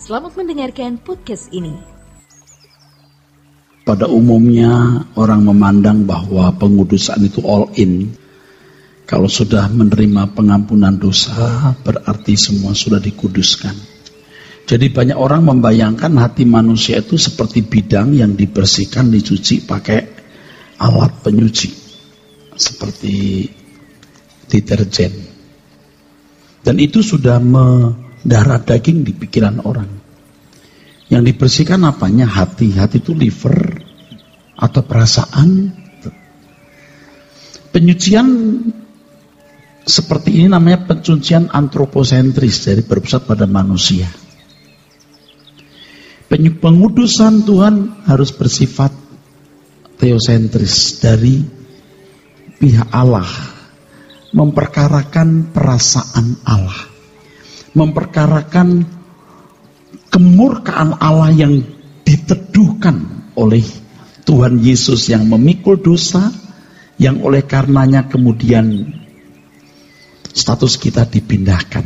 Selamat mendengarkan podcast ini. Pada umumnya orang memandang bahwa pengudusan itu all in. Kalau sudah menerima pengampunan dosa, berarti semua sudah dikuduskan. Jadi banyak orang membayangkan hati manusia itu seperti bidang yang dibersihkan, dicuci pakai alat penyuci. Seperti deterjen. Dan itu sudah mendarah daging di pikiran orang. Yang dibersihkan apanya? Hati. Hati itu liver atau perasaan. Penyucian seperti ini namanya pencucian antroposentris, dari berpusat pada manusia. Pengudusan Tuhan harus bersifat teosentris, dari pihak Allah, memperkarakan perasaan Allah, memperkarakan kemurkaan Allah yang diteduhkan oleh Tuhan Yesus yang memikul dosa, yang oleh karenanya kemudian status kita dipindahkan.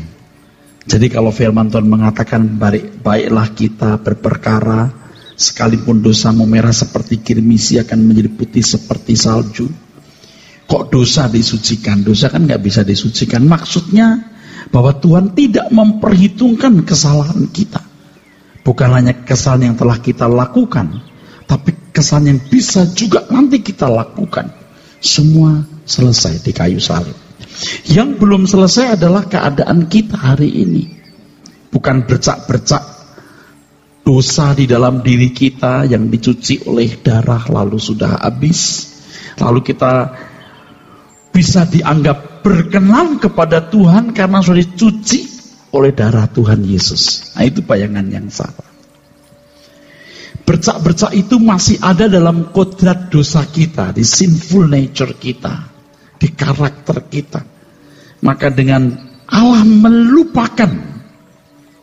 Jadi kalau firman Tuhan mengatakan baiklah kita berperkara, sekalipun dosamu merah seperti kirmisi akan menjadi putih seperti salju. Kok dosa disucikan? Dosa kan gak bisa disucikan. Maksudnya bahwa Tuhan tidak memperhitungkan kesalahan kita. Bukan hanya kesalahan yang telah kita lakukan, tapi kesalahan yang bisa juga nanti kita lakukan. Semua selesai di kayu salib. Yang belum selesai adalah keadaan kita hari ini. Bukan bercak-bercak dosa di dalam diri kita yang dicuci oleh darah lalu sudah habis. Lalu kita bisa dianggap berkenan kepada Tuhan karena sudah dicuci oleh darah Tuhan Yesus. Nah, itu bayangan yang salah. Bercak-bercak itu masih ada dalam kodrat dosa kita, di sinful nature kita, di karakter kita. Maka dengan Allah melupakan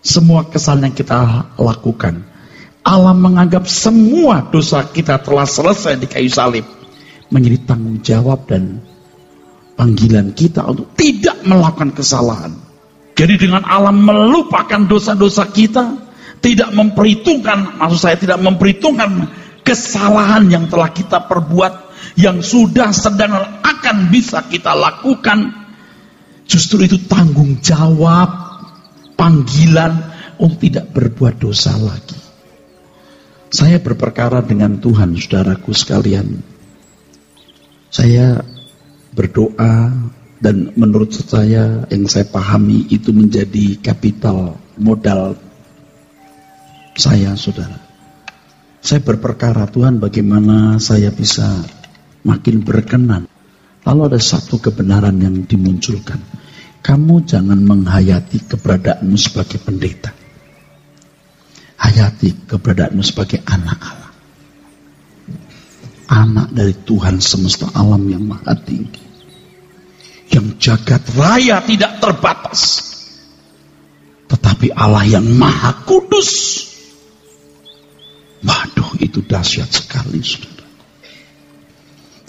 semua kesalahan yang kita lakukan, Allah menganggap semua dosa kita telah selesai di kayu salib, menjadi tanggung jawab dan panggilan kita untuk tidak melakukan kesalahan. Jadi dengan Allah melupakan dosa-dosa kita, tidak memperhitungkan, maksud saya tidak memperhitungkan kesalahan yang telah kita perbuat, yang sudah sedang akan bisa kita lakukan. Justru itu tanggung jawab, panggilan untuk tidak berbuat dosa lagi. Saya berperkara dengan Tuhan, saudaraku sekalian. Saya berdoa, dan menurut saya yang saya pahami itu menjadi kapital modal saya, saudara. Saya berperkara, Tuhan bagaimana saya bisa makin berkenan. Lalu ada satu kebenaran yang dimunculkan. Kamu jangan menghayati keberadaanmu sebagai pendeta. Hayati keberadaanmu sebagai anak Allah. Anak dari Tuhan semesta alam yang maha tinggi. Yang jagat raya tidak terbatas. Tetapi Allah yang maha kudus. Waduh, itu dahsyat sekali, saudara.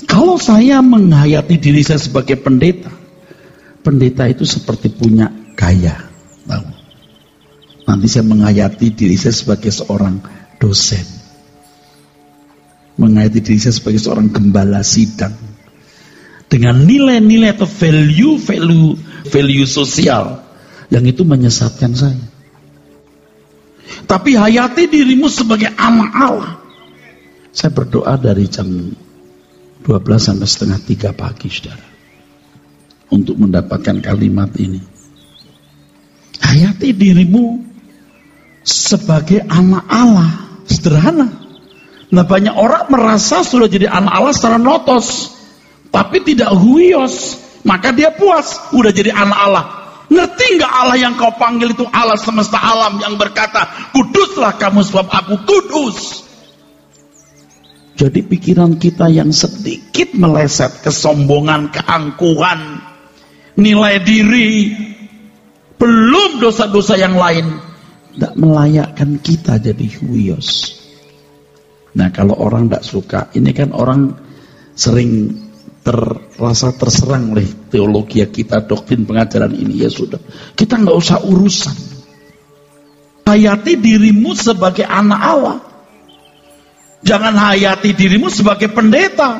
Kalau saya menghayati diri saya sebagai pendeta, pendeta itu seperti punya gaya. Tahu? Nanti saya menghayati diri saya sebagai seorang dosen. Menghayati diri saya sebagai seorang gembala sidang. Dengan nilai-nilai atau value sosial yang itu menyesatkan saya. Tapi hayati dirimu sebagai anak Allah. Saya berdoa dari jam 12 sampai setengah 3 pagi, saudara, untuk mendapatkan kalimat ini. Hayati dirimu sebagai anak Allah. Sederhana. Nah, banyak orang merasa sudah jadi anak Allah secara notos, tapi tidak huios, maka dia puas, udah jadi anak Allah. Ngerti nggak Allah yang kau panggil itu Allah semesta alam yang berkata, kuduslah kamu sebab aku kudus. Jadi pikiran kita yang sedikit meleset, kesombongan, keangkuhan, nilai diri, belum dosa-dosa yang lain, tidak melayakkan kita jadi huios. Nah, kalau orang tidak suka, ini kan orang sering terasa terserang oleh teologi kita, doktrin pengajaran ini, ya sudah, kita nggak usah urusan. Hayati dirimu sebagai anak Allah. Jangan hayati dirimu sebagai pendeta.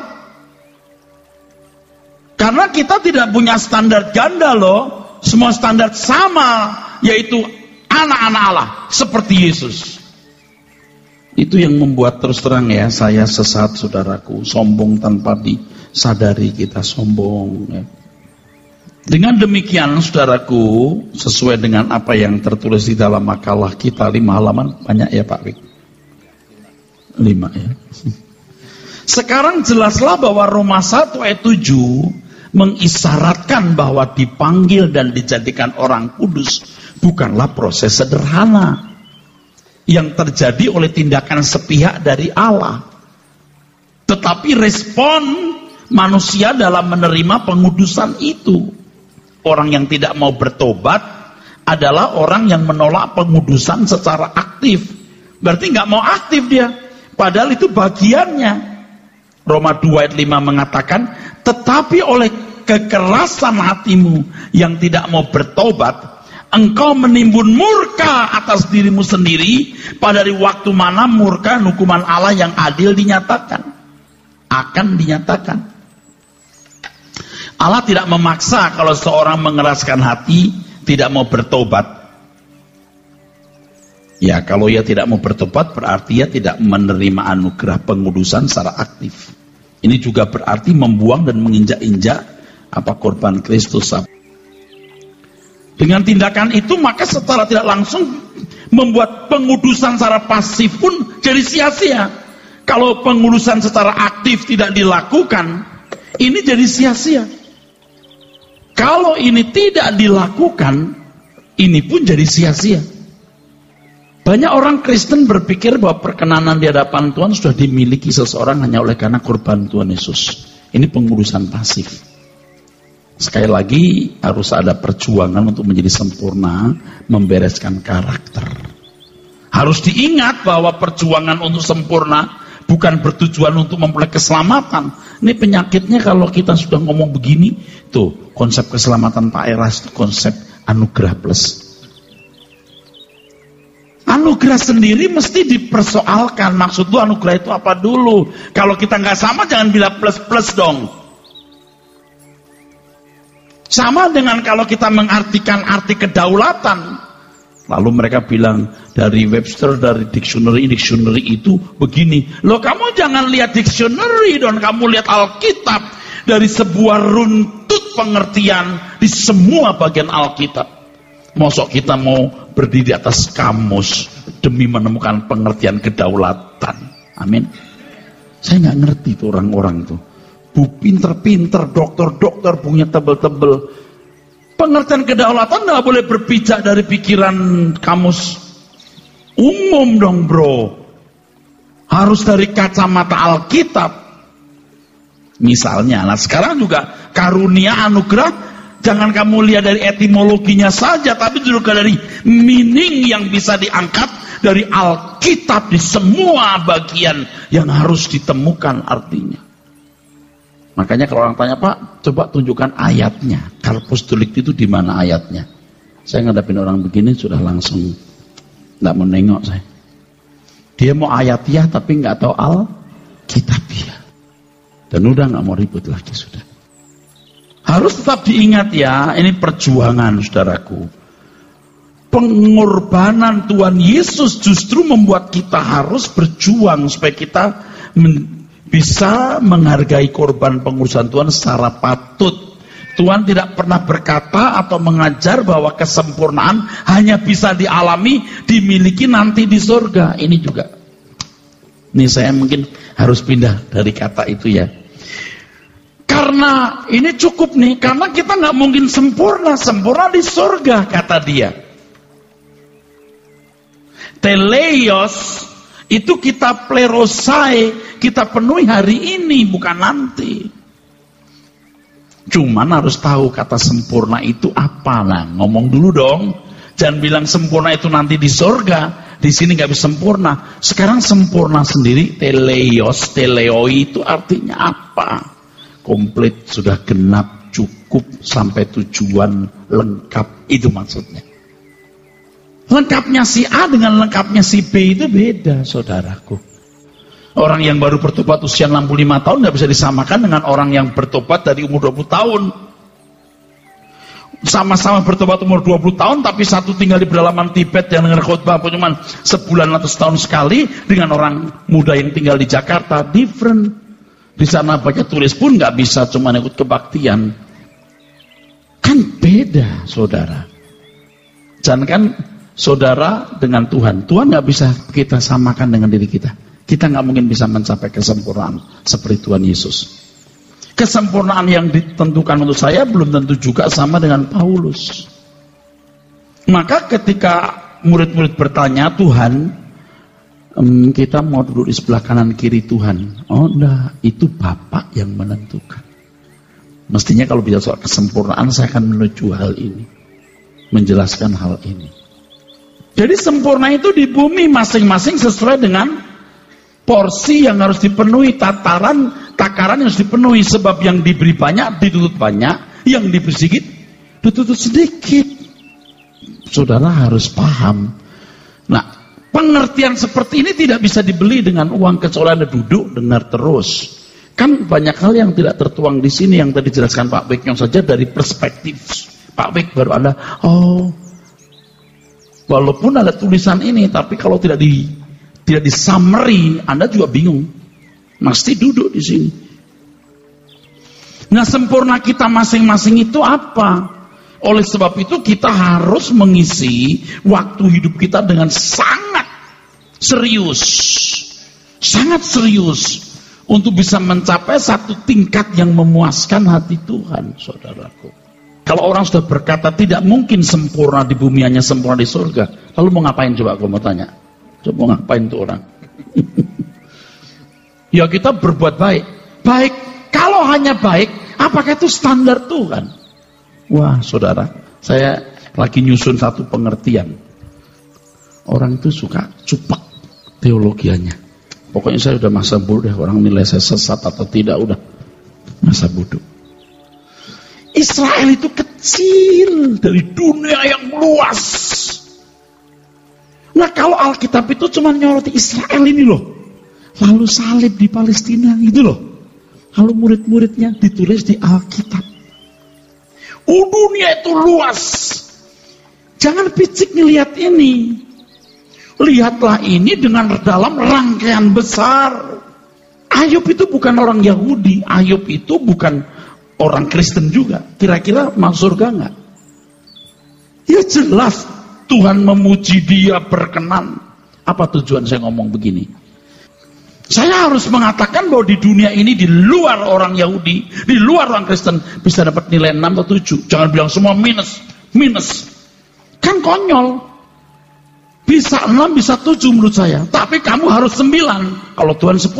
Karena kita tidak punya standar ganda loh. Semua standar sama, yaitu anak-anak Allah seperti Yesus. Itu yang membuat terus terang ya, saya sesat saudaraku, sombong tanpa disadari kita sombong ya. Dengan demikian saudaraku, sesuai dengan apa yang tertulis di dalam makalah kita 5 halaman, banyak ya Pak Wik? 5 ya. Sekarang jelaslah bahwa Roma 1 ayat 7 mengisyaratkan bahwa dipanggil dan dijadikan orang kudus bukanlah proses sederhana yang terjadi oleh tindakan sepihak dari Allah, tetapi respon manusia dalam menerima pengudusan itu. Orang yang tidak mau bertobat adalah orang yang menolak pengudusan secara aktif. Berarti nggak mau aktif dia, padahal itu bagiannya. Roma 2 ayat 5 mengatakan, tetapi oleh kekerasan hatimu yang tidak mau bertobat, engkau menimbun murka atas dirimu sendiri pada waktu mana murka hukuman Allah yang adil akan dinyatakan. Allah tidak memaksa kalau seorang mengeraskan hati tidak mau bertobat. Ya, kalau ia tidak mau bertobat berarti ia tidak menerima anugerah pengudusan secara aktif. Ini juga berarti membuang dan menginjak-injak korban Kristus. Dengan tindakan itu maka secara tidak langsung membuat pengudusan secara pasif pun jadi sia-sia. Kalau pengudusan secara aktif tidak dilakukan, ini jadi sia-sia. Kalau ini tidak dilakukan, ini pun jadi sia-sia. Banyak orang Kristen berpikir bahwa perkenanan di hadapan Tuhan sudah dimiliki seseorang hanya oleh karena korban Tuhan Yesus. Ini pengudusan pasif. Sekali lagi harus ada perjuangan untuk menjadi sempurna, membereskan karakter. Harus diingat bahwa perjuangan untuk sempurna bukan bertujuan untuk memperoleh keselamatan. Ini penyakitnya kalau kita sudah ngomong begini, tuh konsep keselamatan Pak Eras itu konsep anugerah plus. Anugerah sendiri mesti dipersoalkan. Maksud lu anugerah itu apa dulu? Kalau kita nggak sama jangan bilang plus-plus dong. Sama dengan kalau kita mengartikan arti kedaulatan. Lalu mereka bilang dari Webster, dari dictionary itu begini. Loh kamu jangan lihat dictionary dan kamu lihat Alkitab dari sebuah runtut pengertian di semua bagian Alkitab. Mosok kita mau berdiri di atas kamus demi menemukan pengertian kedaulatan. Amin. Saya nggak ngerti tuh orang-orang tuh. Bu pinter-pinter, dokter-dokter punya tebel-tebel. Pengertian kedaulatan nggak boleh berpijak dari pikiran kamus umum dong bro. Harus dari kacamata Alkitab. Misalnya, nah sekarang juga karunia anugerah jangan kamu lihat dari etimologinya saja, tapi juga dari meaning yang bisa diangkat dari Alkitab di semua bagian yang harus ditemukan artinya. Makanya kalau orang tanya, Pak, coba tunjukkan ayatnya. Karpus delik itu di mana ayatnya? Saya ngadapin orang begini sudah langsung nggak mau nengok saya. Dia mau ayatiah tapi nggak tahu Alkitabiah. Dan udah nggak mau ribut lagi sudah. Harus tetap diingat ya, ini perjuangan saudaraku. Pengorbanan Tuhan Yesus justru membuat kita harus berjuang supaya kita bisa menghargai korban pengudusan Tuhan secara patut. Tuhan tidak pernah berkata atau mengajar bahwa kesempurnaan hanya bisa dialami, dimiliki nanti di surga. Ini juga. Ini saya mungkin harus pindah dari kata itu ya. Karena ini cukup nih, karena kita nggak mungkin sempurna di surga kata dia. Teleios itu kita plerosai, kita penuhi hari ini, bukan nanti. Cuman harus tahu kata sempurna itu apa. Nah, ngomong dulu dong. Jangan bilang sempurna itu nanti di surga. Di sini nggak bisa sempurna. Sekarang sempurna sendiri, teleios, teleoi itu artinya apa? Komplit, sudah genap, cukup, sampai tujuan, lengkap. Itu maksudnya. Lengkapnya si A dengan lengkapnya si B itu beda, saudaraku. Orang yang baru bertobat usia 65 tahun nggak bisa disamakan dengan orang yang bertobat dari umur 20 tahun. Sama-sama bertobat umur 20 tahun, tapi satu tinggal di pedalaman Tibet yang dengar khotbah cuma sebulan atau setahun sekali, dengan orang muda yang tinggal di Jakarta, different. Di sana baca tulis pun nggak bisa, cuma ikut kebaktian. Kan beda, saudara. Jangan kan saudara dengan Tuhan. Tuhan nggak bisa kita samakan dengan diri kita. Kita nggak mungkin bisa mencapai kesempurnaan seperti Tuhan Yesus. Kesempurnaan yang ditentukan untuk saya belum tentu juga sama dengan Paulus. Maka ketika murid-murid bertanya, Tuhan, kita mau duduk di sebelah kanan kiri Tuhan. Oh enggak, itu Bapak yang menentukan. Mestinya kalau bicara soal kesempurnaan, saya akan menuju hal ini, menjelaskan hal ini. Jadi sempurna itu di bumi masing-masing sesuai dengan porsi yang harus dipenuhi, takaran yang harus dipenuhi. Sebab yang diberi banyak dituntut banyak, yang diberi sedikit dituntut sedikit. Saudara harus paham. Nah, pengertian seperti ini tidak bisa dibeli dengan uang, kecuali Anda duduk dengar terus. Kan banyak hal yang tidak tertuang di sini yang tadi dijelaskan Pak Beknyong saja dari perspektif Pak Bek, baru Anda, oh, walaupun ada tulisan ini, tapi kalau tidak di summary, Anda juga bingung. Mesti duduk di sini. Nah, sempurna kita masing-masing itu apa? Oleh sebab itu kita harus mengisi waktu hidup kita dengan sangat serius. Sangat serius. Untuk bisa mencapai satu tingkat yang memuaskan hati Tuhan, saudaraku. Kalau orang sudah berkata tidak mungkin sempurna di bumi, hanya sempurna di surga, lalu mau ngapain coba aku mau tanya? Coba mau ngapain tuh orang? Ya kita berbuat baik. Baik, kalau hanya baik, apakah itu standar Tuhan? Wah saudara, saya lagi nyusun satu pengertian. Orang itu suka cupak teologianya. Pokoknya saya udah masa bodoh deh, orang nilai saya sesat atau tidak, udah masa bodoh. Israel itu kecil dari dunia yang luas. Nah kalau Alkitab itu cuma nyoroti Israel ini loh, lalu salib di Palestina gitu loh, lalu murid-muridnya ditulis di Alkitab. Dunia itu luas. Jangan picik ngelihat ini. Lihatlah ini dengan dalam rangkaian besar. Ayub itu bukan orang Yahudi, Ayub itu bukan orang Kristen juga. Kira-kira masuk surga enggak? Ya jelas Tuhan memuji dia, berkenan. Apa tujuan saya ngomong begini? Saya harus mengatakan bahwa di dunia ini, di luar orang Yahudi, di luar orang Kristen, bisa dapat nilai 6 atau 7. Jangan bilang semua minus. Kan konyol. Bisa 6, bisa 7 menurut saya. Tapi kamu harus 9. Kalau Tuhan 10.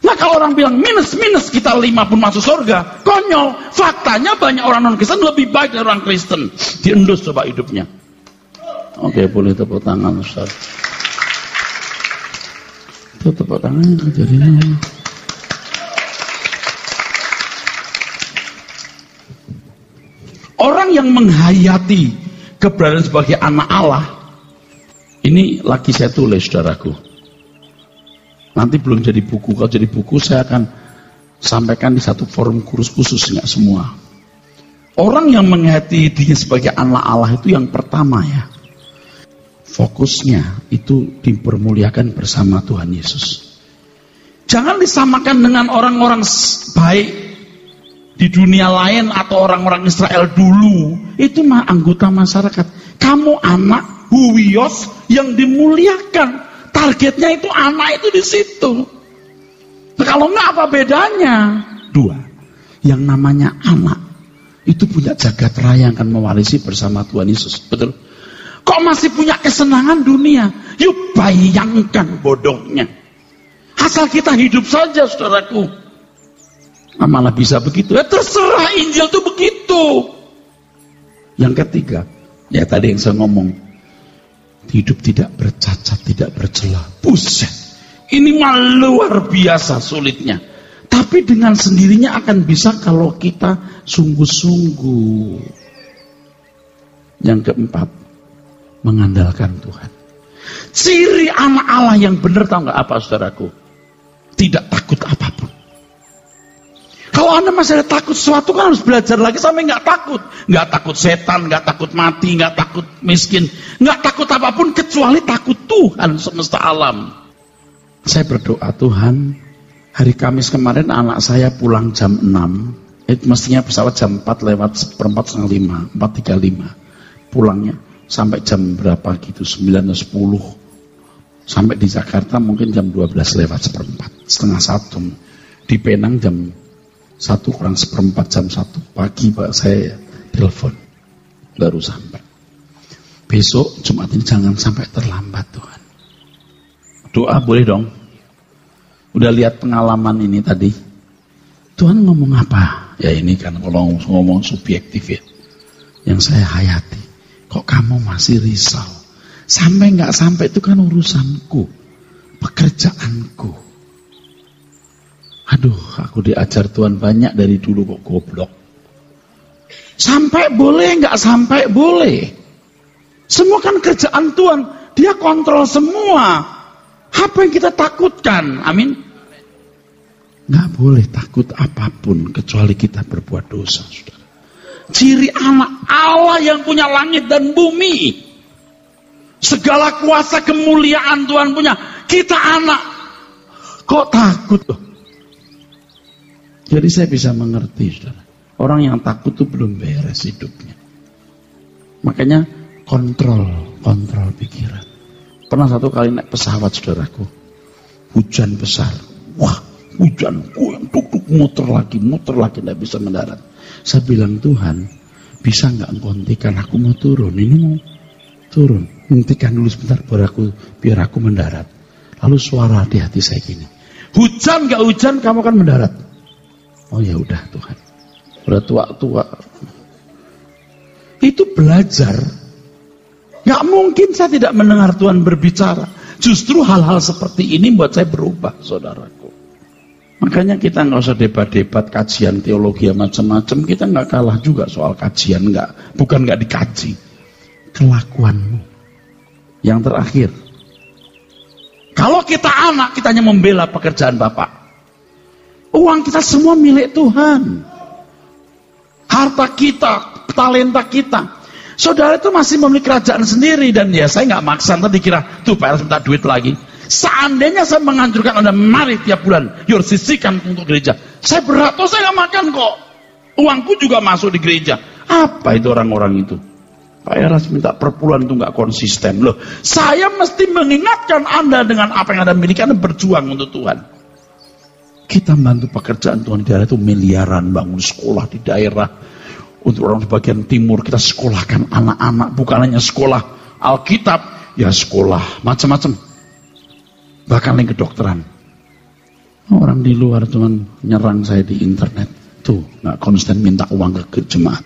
Nah kalau orang bilang minus, kita 5 pun masuk surga. Konyol. Faktanya banyak orang non-Kristen lebih baik dari orang Kristen. Diendus coba hidupnya. Oke, boleh tepuk tangan Ustaz. Itu tepuk tangannya jadinya. Orang yang menghayati keberadaan sebagai anak Allah, ini lagi saya tulis, saudaraku. Nanti belum jadi buku. Kalau jadi buku saya akan sampaikan di satu forum kursus khusus, nggak semua. Orang yang menghayati dirinya sebagai anak Allah itu yang pertama ya, fokusnya itu dipermuliakan bersama Tuhan Yesus. Jangan disamakan dengan orang-orang baik di dunia lain atau orang-orang Israel dulu. Itu mah anggota masyarakat. Kamu anak huwios yang dimuliakan. Targetnya itu anak itu di situ. Nah, kalau enggak apa bedanya? 2. Yang namanya anak itu punya jagat raya yang akan mewarisi bersama Tuhan Yesus. Betul? Kok masih punya kesenangan dunia? Yuk bayangkan bodohnya. Asal kita hidup saja, saudaraku. Malah bisa begitu. Ya terserah, Injil itu begitu. Yang ketiga, ya tadi yang saya ngomong, hidup tidak bercacat, tidak bercela. Buset, ini mah luar biasa sulitnya. Tapi dengan sendirinya akan bisa kalau kita sungguh-sungguh. Yang keempat, mengandalkan Tuhan. Ciri anak Allah yang benar tahu nggak apa, saudaraku? Tidak takut apapun. Kalau Anda masih ada takut sesuatu, kan harus belajar lagi sampai nggak takut. Nggak takut setan, nggak takut mati, nggak takut miskin, nggak takut apapun kecuali takut Tuhan semesta alam. Saya berdoa, Tuhan, hari Kamis kemarin anak saya pulang jam 6. Mestinya pesawat jam 4 lewat 4:45, 4:35. Pulangnya sampai jam berapa gitu, 9 atau 10. Sampai di Jakarta mungkin jam 12 lewat 1/4, setengah 1. Di Penang jam 1 kurang 1/4, jam 1 pagi Pak saya telepon baru sampai. Besok Jumat ini jangan sampai terlambat Tuhan. Doa boleh dong. Udah lihat pengalaman ini tadi. Tuhan ngomong apa? Ya ini kan kalau ngomong subjektif ya. Yang saya hayati. Kok kamu masih risau? Sampai nggak sampai itu kan urusanku, pekerjaanku. Aduh, aku diajar Tuhan banyak dari dulu kok goblok. Sampai boleh, nggak sampai boleh. Semua kan kerjaan Tuhan, Dia kontrol semua. Apa yang kita takutkan? Amin. Nggak boleh takut apapun kecuali kita berbuat dosa, saudara. Ciri anak Allah yang punya langit dan bumi. Segala kuasa kemuliaan Tuhan punya. Kita anak. Kok takut loh? Jadi saya bisa mengerti, saudara. Orang yang takut itu belum beres hidupnya. Makanya kontrol pikiran. Pernah satu kali naik pesawat, saudaraku. Hujan besar. Wah, hujan yang duk muter lagi, tidak bisa mendarat. Saya bilang, Tuhan, bisa nggak engkau hentikan, aku mau turun. Ini mau turun. Hentikan dulu sebentar biar aku mendarat. Lalu suara di hati saya gini. Hujan nggak hujan, kamu akan mendarat. Oh ya udah Tuhan. Udah tua. Itu belajar. Gak mungkin saya tidak mendengar Tuhan berbicara. Justru hal-hal seperti ini buat saya berubah, saudaraku. Makanya kita nggak usah debat-debat kajian teologi macam-macam. Kita nggak kalah juga soal kajian, bukan nggak dikaji. Kelakuanmu. Yang terakhir. Kalau kita anak, kita hanya membela pekerjaan Bapak. Uang kita semua milik Tuhan. Harta kita, talenta kita. Saudara itu masih memiliki kerajaan sendiri. Dan ya saya nggak maksa, nanti dikira, tuh Pak Eras minta duit lagi. Seandainya saya menganjurkan Anda mari tiap bulan, yur sisihkan untuk gereja. Saya berat, saya nggak makan kok. Uangku juga masuk di gereja. Apa itu orang-orang itu? Pak Eras minta per bulan itu nggak konsisten. Loh, saya mesti mengingatkan Anda dengan apa yang Anda miliki, Anda berjuang untuk Tuhan. Kita bantu pekerjaan Tuhan di daerah itu miliaran, bangun sekolah di daerah. Untuk orang bagian timur kita sekolahkan anak-anak, bukan hanya sekolah Alkitab, ya sekolah macam-macam. Bahkan yang kedokteran. Orang di luar cuman nyerang saya di internet. Tuh, nggak konsisten minta uang ke jemaat.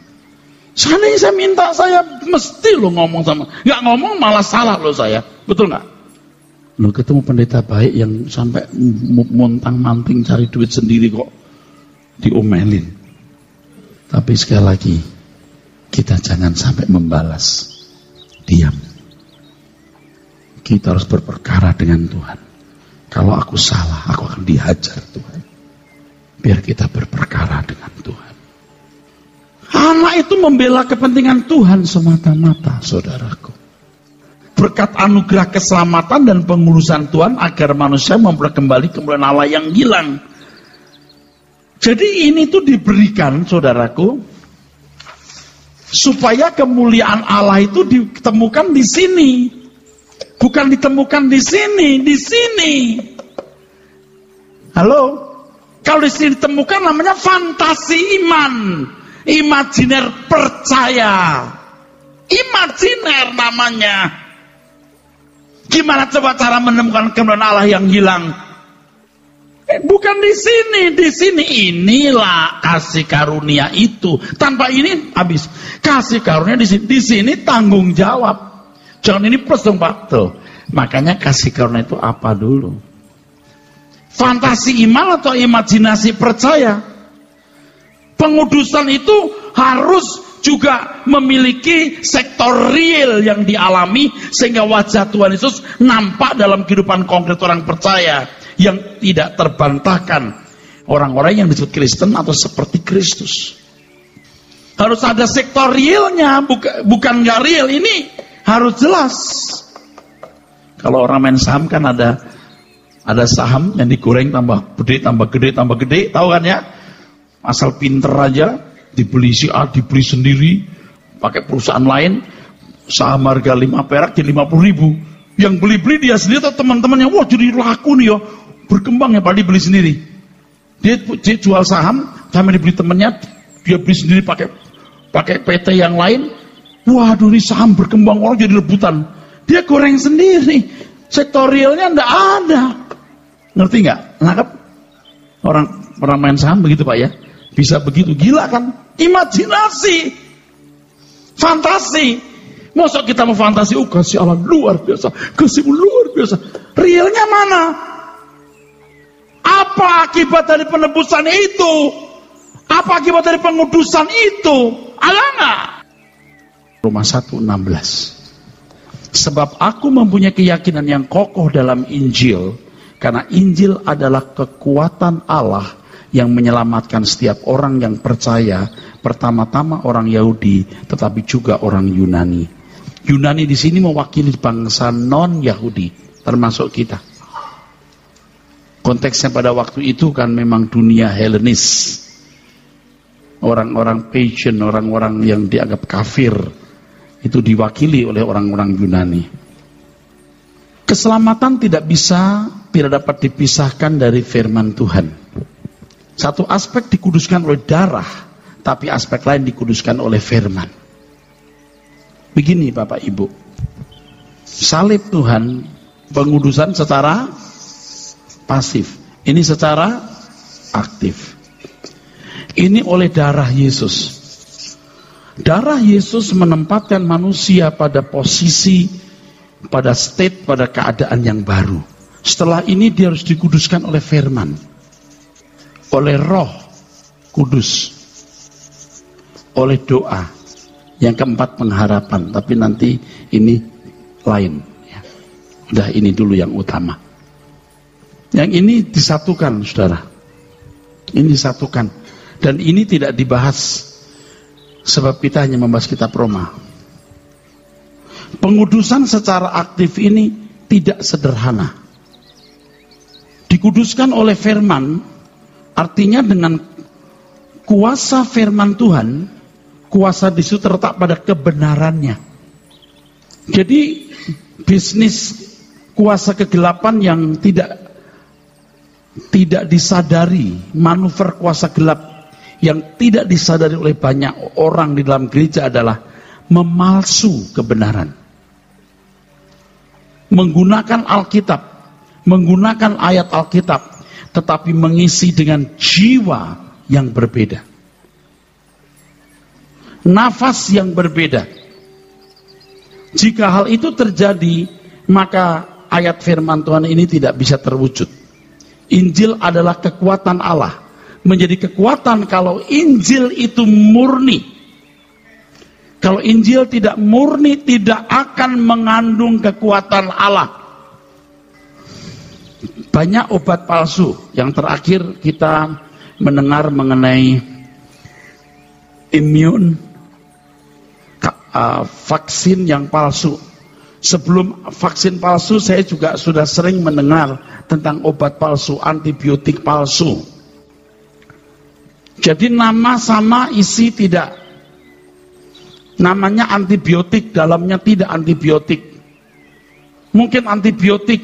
Seandainya saya minta, saya mesti lo ngomong sama. Nggak ngomong malah salah lo saya. Betul nggak? Lo ketemu pendeta baik yang sampai montang-manting cari duit sendiri kok diomelin. Tapi sekali lagi, kita jangan sampai membalas. Diam. Kita harus berperkara dengan Tuhan. Kalau aku salah, aku akan dihajar Tuhan. Biar kita berperkara dengan Tuhan. Anak itu membela kepentingan Tuhan semata-mata, saudaraku. Berkat anugerah keselamatan dan pengurusan Tuhan agar manusia memperoleh kembali kemuliaan Allah yang hilang. Jadi ini tuh diberikan, saudaraku, supaya kemuliaan Allah itu ditemukan di sini. Bukan ditemukan di sini. Halo? Kalau di sini ditemukan namanya fantasi iman. Imajiner percaya. Imajiner namanya. Gimana coba cara menemukan kemuliaan Allah yang hilang? Bukan di sini inilah kasih karunia itu. Tanpa ini habis. Kasih karunia di sini tanggung jawab. Jangan ini plus dong Pak. Tuh. Makanya kasih karunia itu apa dulu? Fantasi iman atau imajinasi percaya? Pengudusan itu harus juga memiliki sektor real yang dialami, sehingga wajah Tuhan Yesus nampak dalam kehidupan konkret orang percaya yang tidak terbantahkan. Orang-orang yang disebut Kristen atau seperti Kristus. Harus ada sektor realnya, bukan nggak real. Ini harus jelas. Kalau orang main saham kan ada saham yang digoreng tambah gede, tahu kan ya? Asal pinter aja, dibeli si A, dibeli sendiri, pakai perusahaan lain, saham harga 5 perak jadi 50.000. Yang beli dia sendiri atau teman-temannya, wah jadi laku nih ya, berkembang ya, padahal dibeli sendiri. Dia jual saham, sama dibeli temannya, dia beli sendiri pakai PT yang lain. Waduh, ini saham berkembang, orang jadi rebutan. Dia goreng sendiri, sektorialnya ndak ada. Ngerti nggak? Nangkep? Orang main saham begitu Pak ya? Bisa begitu, gila kan? Imajinasi, fantasi. Masa kita mau fantasi? Oh, kasih Allah luar biasa, kasihmu luar biasa. Realnya mana? Apa akibat dari penebusan itu? Apa akibat dari pengudusan itu? Ada nggak? Roma 1:16. Sebab aku mempunyai keyakinan yang kokoh dalam Injil, karena Injil adalah kekuatan Allah yang menyelamatkan setiap orang yang percaya, pertama-tama orang Yahudi, tetapi juga orang Yunani. Yunani di sini mewakili bangsa non-Yahudi, termasuk kita. Konteksnya pada waktu itu kan memang dunia Helenis. Orang-orang pagan, orang-orang yang dianggap kafir, itu diwakili oleh orang-orang Yunani. Keselamatan tidak dapat dipisahkan dari firman Tuhan. Satu aspek dikuduskan oleh darah, tapi aspek lain dikuduskan oleh firman. Begini Bapak Ibu, salib Tuhan, pengudusan secara pasif, ini secara aktif. Ini oleh darah Yesus. Darah Yesus menempatkan manusia pada posisi, pada state, pada keadaan yang baru. Setelah ini dia harus dikuduskan oleh firman, oleh Roh Kudus, oleh doa. Yang keempat pengharapan, tapi nanti ini lain ya. Udah ini dulu yang utama. Yang ini disatukan saudara. Ini disatukan. Dan ini tidak dibahas, sebab kita hanya membahas kitab Roma. Pengudusan secara aktif ini tidak sederhana. Dikuduskan oleh firman, artinya dengan kuasa firman Tuhan, kuasa di situ terletak pada kebenarannya. Jadi bisnis kuasa kegelapan yang tidak disadari, manuver kuasa gelap yang tidak disadari oleh banyak orang di dalam gereja adalah memalsu kebenaran. Menggunakan Alkitab, menggunakan ayat Alkitab, tetapi mengisi dengan jiwa yang berbeda. Nafas yang berbeda. Jika hal itu terjadi, maka ayat firman Tuhan ini tidak bisa terwujud. Injil adalah kekuatan Allah. Menjadi kekuatan kalau Injil itu murni. Kalau Injil tidak murni, tidak akan mengandung kekuatan Allah. Banyak obat palsu. Yang terakhir kita mendengar mengenai vaksin yang palsu. Sebelum vaksin palsu, saya juga sudah sering mendengar tentang obat palsu, antibiotik palsu. Jadi nama sama isi tidak. Namanya antibiotik, dalamnya tidak antibiotik. Mungkin antibiotik,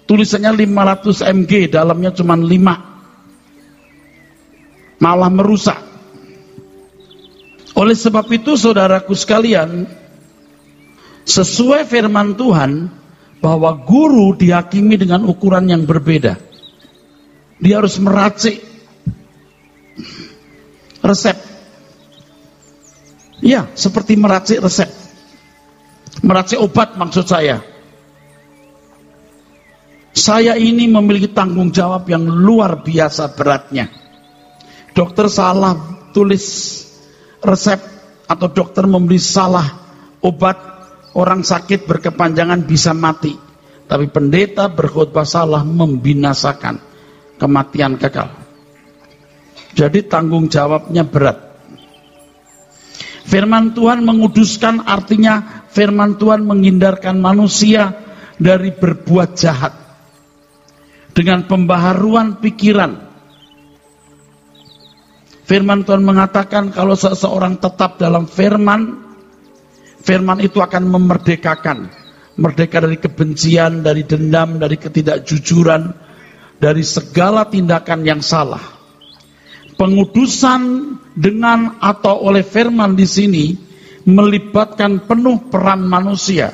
tulisannya 500 mg, dalamnya cuma 5. Malah merusak. Oleh sebab itu saudaraku sekalian, sesuai firman Tuhan, bahwa guru dihakimi dengan ukuran yang berbeda. Dia harus meracik resep. Ya, seperti meracik resep. Meracik obat maksud saya. Saya ini memiliki tanggung jawab yang luar biasa beratnya. Dokter salah tulis resep atau dokter memberi salah obat, orang sakit berkepanjangan bisa mati. Tapi pendeta berkhotbah salah membinasakan, kematian kekal. Jadi tanggung jawabnya berat. Firman Tuhan menguduskan, artinya firman Tuhan menghindarkan manusia dari berbuat jahat dengan pembaharuan pikiran. Firman Tuhan mengatakan kalau seseorang tetap dalam firman itu akan memerdekakan. Merdeka dari kebencian, dari dendam, dari ketidakjujuran, dari segala tindakan yang salah. Pengudusan dengan atau oleh firman di sini melibatkan penuh peran manusia.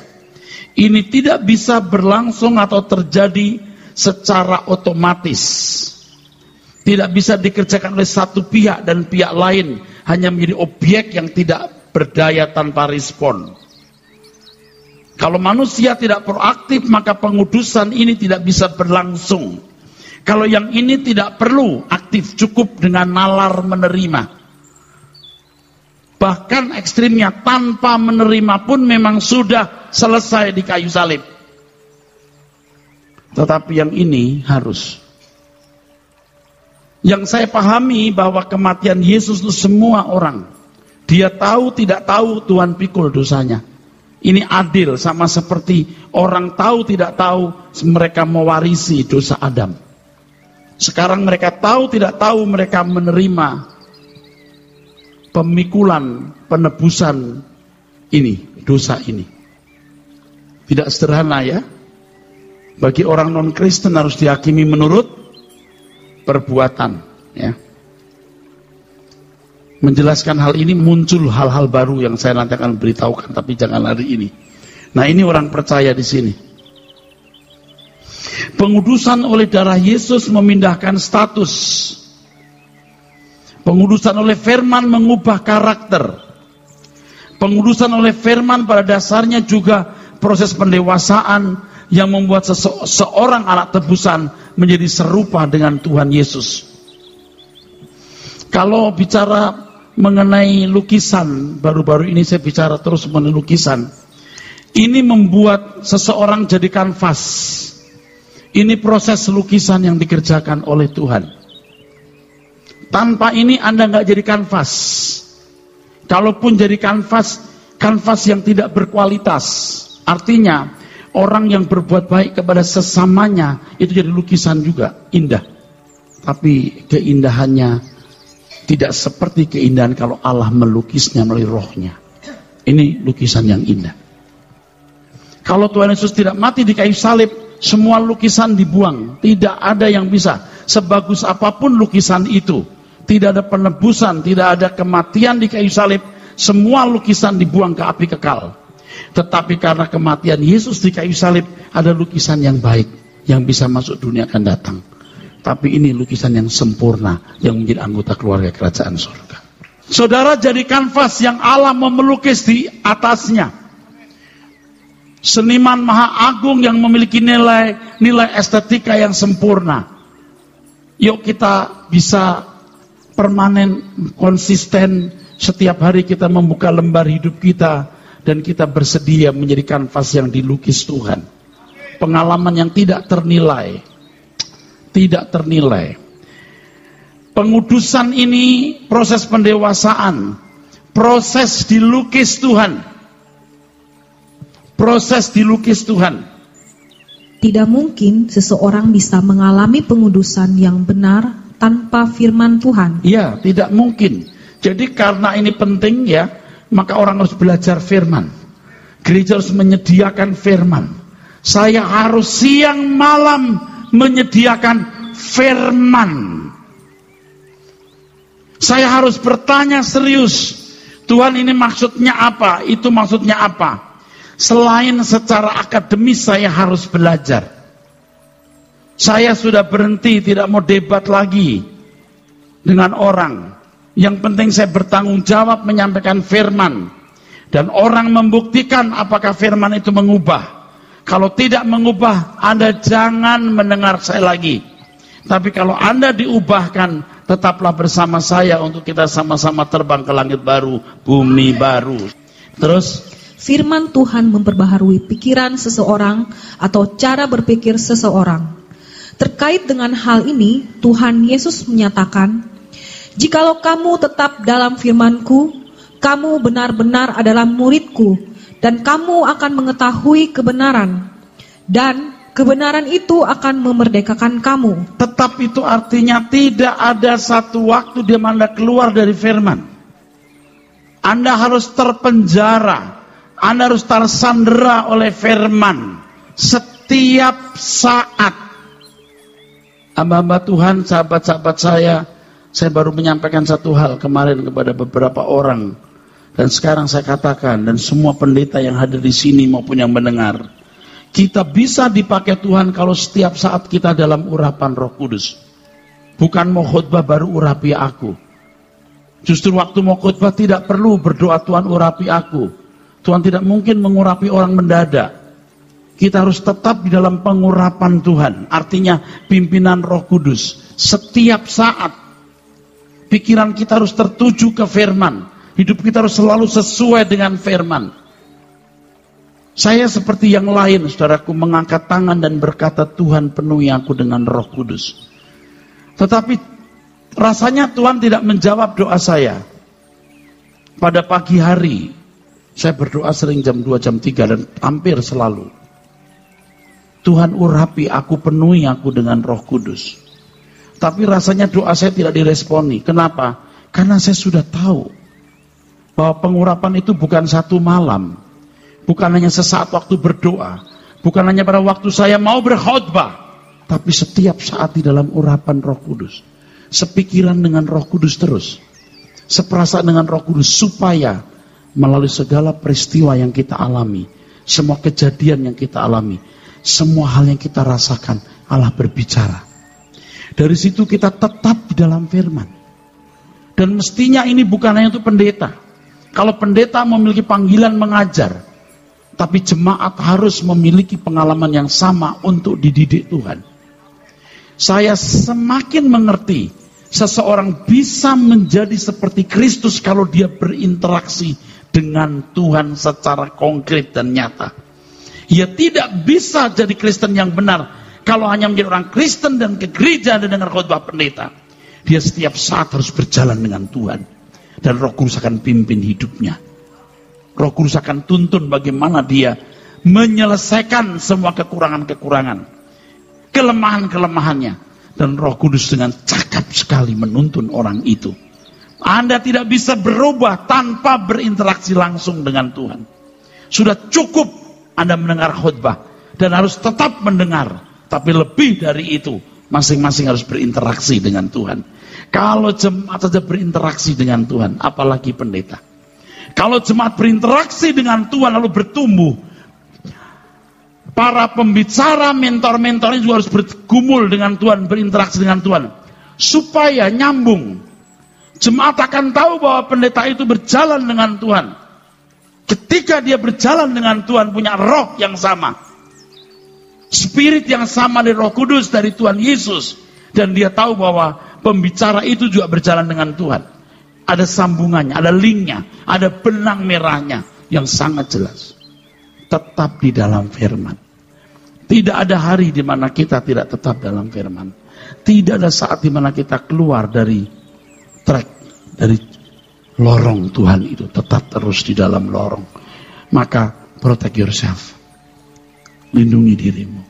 Ini tidak bisa berlangsung atau terjadi secara otomatis. Tidak bisa dikerjakan oleh satu pihak dan pihak lain, hanya menjadi objek yang tidak berdaya tanpa respon. Kalau manusia tidak proaktif, maka pengudusan ini tidak bisa berlangsung. Kalau yang ini tidak perlu aktif, cukup dengan nalar menerima. Bahkan ekstrimnya tanpa menerima pun memang sudah selesai di kayu salib. Tetapi yang ini harus. Yang saya pahami bahwa kematian Yesus itu semua orang. Dia tahu tidak tahu Tuhan pikul dosanya. Ini adil, sama seperti orang tahu tidak tahu mereka mewarisi dosa Adam. Sekarang mereka tahu tidak tahu mereka menerima pemikulan, penebusan ini, dosa ini. Tidak sederhana ya. Bagi orang non-Kristen harus dihakimi menurut perbuatan ya. Menjelaskan hal ini muncul hal-hal baru yang saya nanti akan beritahukan, tapi jangan hari ini. Nah, ini orang percaya di sini. Pengudusan oleh darah Yesus memindahkan status. Pengudusan oleh firman mengubah karakter. Pengudusan oleh firman pada dasarnya juga proses pendewasaan yang membuat seorang anak tebusan menjadi serupa dengan Tuhan Yesus. Kalau bicara mengenai lukisan, baru-baru ini saya bicara terus mengenai lukisan. Ini membuat seseorang jadi kanvas. Ini proses lukisan yang dikerjakan oleh Tuhan. Tanpa ini Anda nggak jadi kanvas. Kalaupun jadi kanvas yang tidak berkualitas. Artinya orang yang berbuat baik kepada sesamanya itu jadi lukisan juga, indah. Tapi keindahannya tidak seperti keindahan kalau Allah melukisnya melalui rohnya. Ini lukisan yang indah. Kalau Tuhan Yesus tidak mati di kayu salib, semua lukisan dibuang. Tidak ada yang bisa. Sebagus apapun lukisan itu, tidak ada penebusan, tidak ada kematian di kayu salib, semua lukisan dibuang ke api kekal. Tetapi karena kematian Yesus di kayu salib, ada lukisan yang baik, yang bisa masuk dunia akan datang. Tapi ini lukisan yang sempurna, yang menjadi anggota keluarga kerajaan surga. Saudara jadi kanvas yang Allah melukis di atasnya. Seniman maha agung yang memiliki nilai estetika yang sempurna. Yuk kita bisa permanen, konsisten, setiap hari kita membuka lembar hidup kita, dan kita bersedia menjadi kanvas yang dilukis Tuhan. Pengalaman yang tidak ternilai. Tidak ternilai. Pengudusan ini proses pendewasaan, proses dilukis Tuhan. Proses dilukis Tuhan. Tidak mungkin seseorang bisa mengalami pengudusan yang benar tanpa firman Tuhan. Ya, tidak mungkin. Jadi karena ini penting ya, maka orang harus belajar firman. Gereja harus menyediakan firman. Saya harus siang malam menyediakan firman. Saya harus bertanya serius, Tuhan ini maksudnya apa? Itu maksudnya apa? Selain secara akademis saya harus belajar. Saya sudah berhenti, tidak mau debat lagi dengan orang. Yang penting saya bertanggung jawab menyampaikan firman. Dan orang membuktikan apakah firman itu mengubah. Kalau tidak mengubah, Anda jangan mendengar saya lagi. Tapi kalau Anda diubahkan, tetaplah bersama saya untuk kita sama-sama terbang ke langit baru, bumi baru. Terus, firman Tuhan memperbaharui pikiran seseorang atau cara berpikir seseorang. Terkait dengan hal ini, Tuhan Yesus menyatakan, "Jikalau kamu tetap dalam firman-Ku, kamu benar-benar adalah murid-Ku, dan kamu akan mengetahui kebenaran, dan kebenaran itu akan memerdekakan kamu." Tetap itu artinya tidak ada satu waktu di mana keluar dari firman. Anda harus terpenjara, Anda harus tersandera oleh firman setiap saat. Hamba-hamba Tuhan, sahabat-sahabat saya baru menyampaikan satu hal kemarin kepada beberapa orang, dan sekarang saya katakan, dan semua pendeta yang hadir di sini maupun yang mendengar, kita bisa dipakai Tuhan kalau setiap saat kita dalam urapan Roh Kudus. Bukan mau khotbah baru urapi aku. Justru waktu mau khotbah tidak perlu berdoa Tuhan urapi aku. Tuhan tidak mungkin mengurapi orang mendadak. Kita harus tetap di dalam pengurapan Tuhan. Artinya pimpinan Roh Kudus. Setiap saat pikiran kita harus tertuju ke firman. Hidup kita harus selalu sesuai dengan firman. Saya seperti yang lain, saudaraku, mengangkat tangan dan berkata, "Tuhan, penuhi aku dengan Roh Kudus." Tetapi rasanya Tuhan tidak menjawab doa saya. Pada pagi hari, saya berdoa sering jam 2, jam 3 dan hampir selalu. Tuhan, urapi aku, penuhi aku dengan Roh Kudus. Tapi rasanya doa saya tidak diresponi. Kenapa? Karena saya sudah tahu bahwa pengurapan itu bukan satu malam. Bukan hanya sesaat waktu berdoa. Bukan hanya pada waktu saya mau berkhotbah. Tapi setiap saat di dalam urapan Roh Kudus. Sepikiran dengan Roh Kudus terus. Seperasaan dengan Roh Kudus. Supaya melalui segala peristiwa yang kita alami. Semua kejadian yang kita alami. Semua hal yang kita rasakan, Allah berbicara. Dari situ kita tetap di dalam firman. Dan mestinya ini bukan hanya untuk pendeta. Kalau pendeta memiliki panggilan mengajar, tapi jemaat harus memiliki pengalaman yang sama untuk dididik Tuhan. Saya semakin mengerti seseorang bisa menjadi seperti Kristus kalau dia berinteraksi dengan Tuhan secara konkret dan nyata. Ia tidak bisa jadi Kristen yang benar kalau hanya menjadi orang Kristen dan ke gereja dan dengar khotbah pendeta. Dia setiap saat harus berjalan dengan Tuhan. Dan Roh Kudus akan pimpin hidupnya. Roh Kudus akan tuntun bagaimana dia menyelesaikan semua kekurangan-kekurangan, kelemahan-kelemahannya. Dan Roh Kudus dengan cakap sekali menuntun orang itu. Anda tidak bisa berubah tanpa berinteraksi langsung dengan Tuhan. Sudah cukup Anda mendengar khotbah dan harus tetap mendengar. Tapi lebih dari itu, masing-masing harus berinteraksi dengan Tuhan. Kalau jemaat saja berinteraksi dengan Tuhan, apalagi pendeta. Kalau jemaat berinteraksi dengan Tuhan lalu bertumbuh, para pembicara, mentor-mentornya juga harus bergumul dengan Tuhan, berinteraksi dengan Tuhan. Supaya nyambung. Jemaat akan tahu bahwa pendeta itu berjalan dengan Tuhan. Ketika dia berjalan dengan Tuhan, punya roh yang sama. Spirit yang sama dari Roh Kudus, dari Tuhan Yesus. Dan dia tahu bahwa pembicara itu juga berjalan dengan Tuhan. Ada sambungannya, ada linknya, ada benang merahnya yang sangat jelas. Tetap di dalam firman. Tidak ada hari di mana kita tidak tetap dalam firman. Tidak ada saat di mana kita keluar dari track, dari lorong Tuhan itu. Tetap terus di dalam lorong. Maka protect yourself. Lindungi dirimu.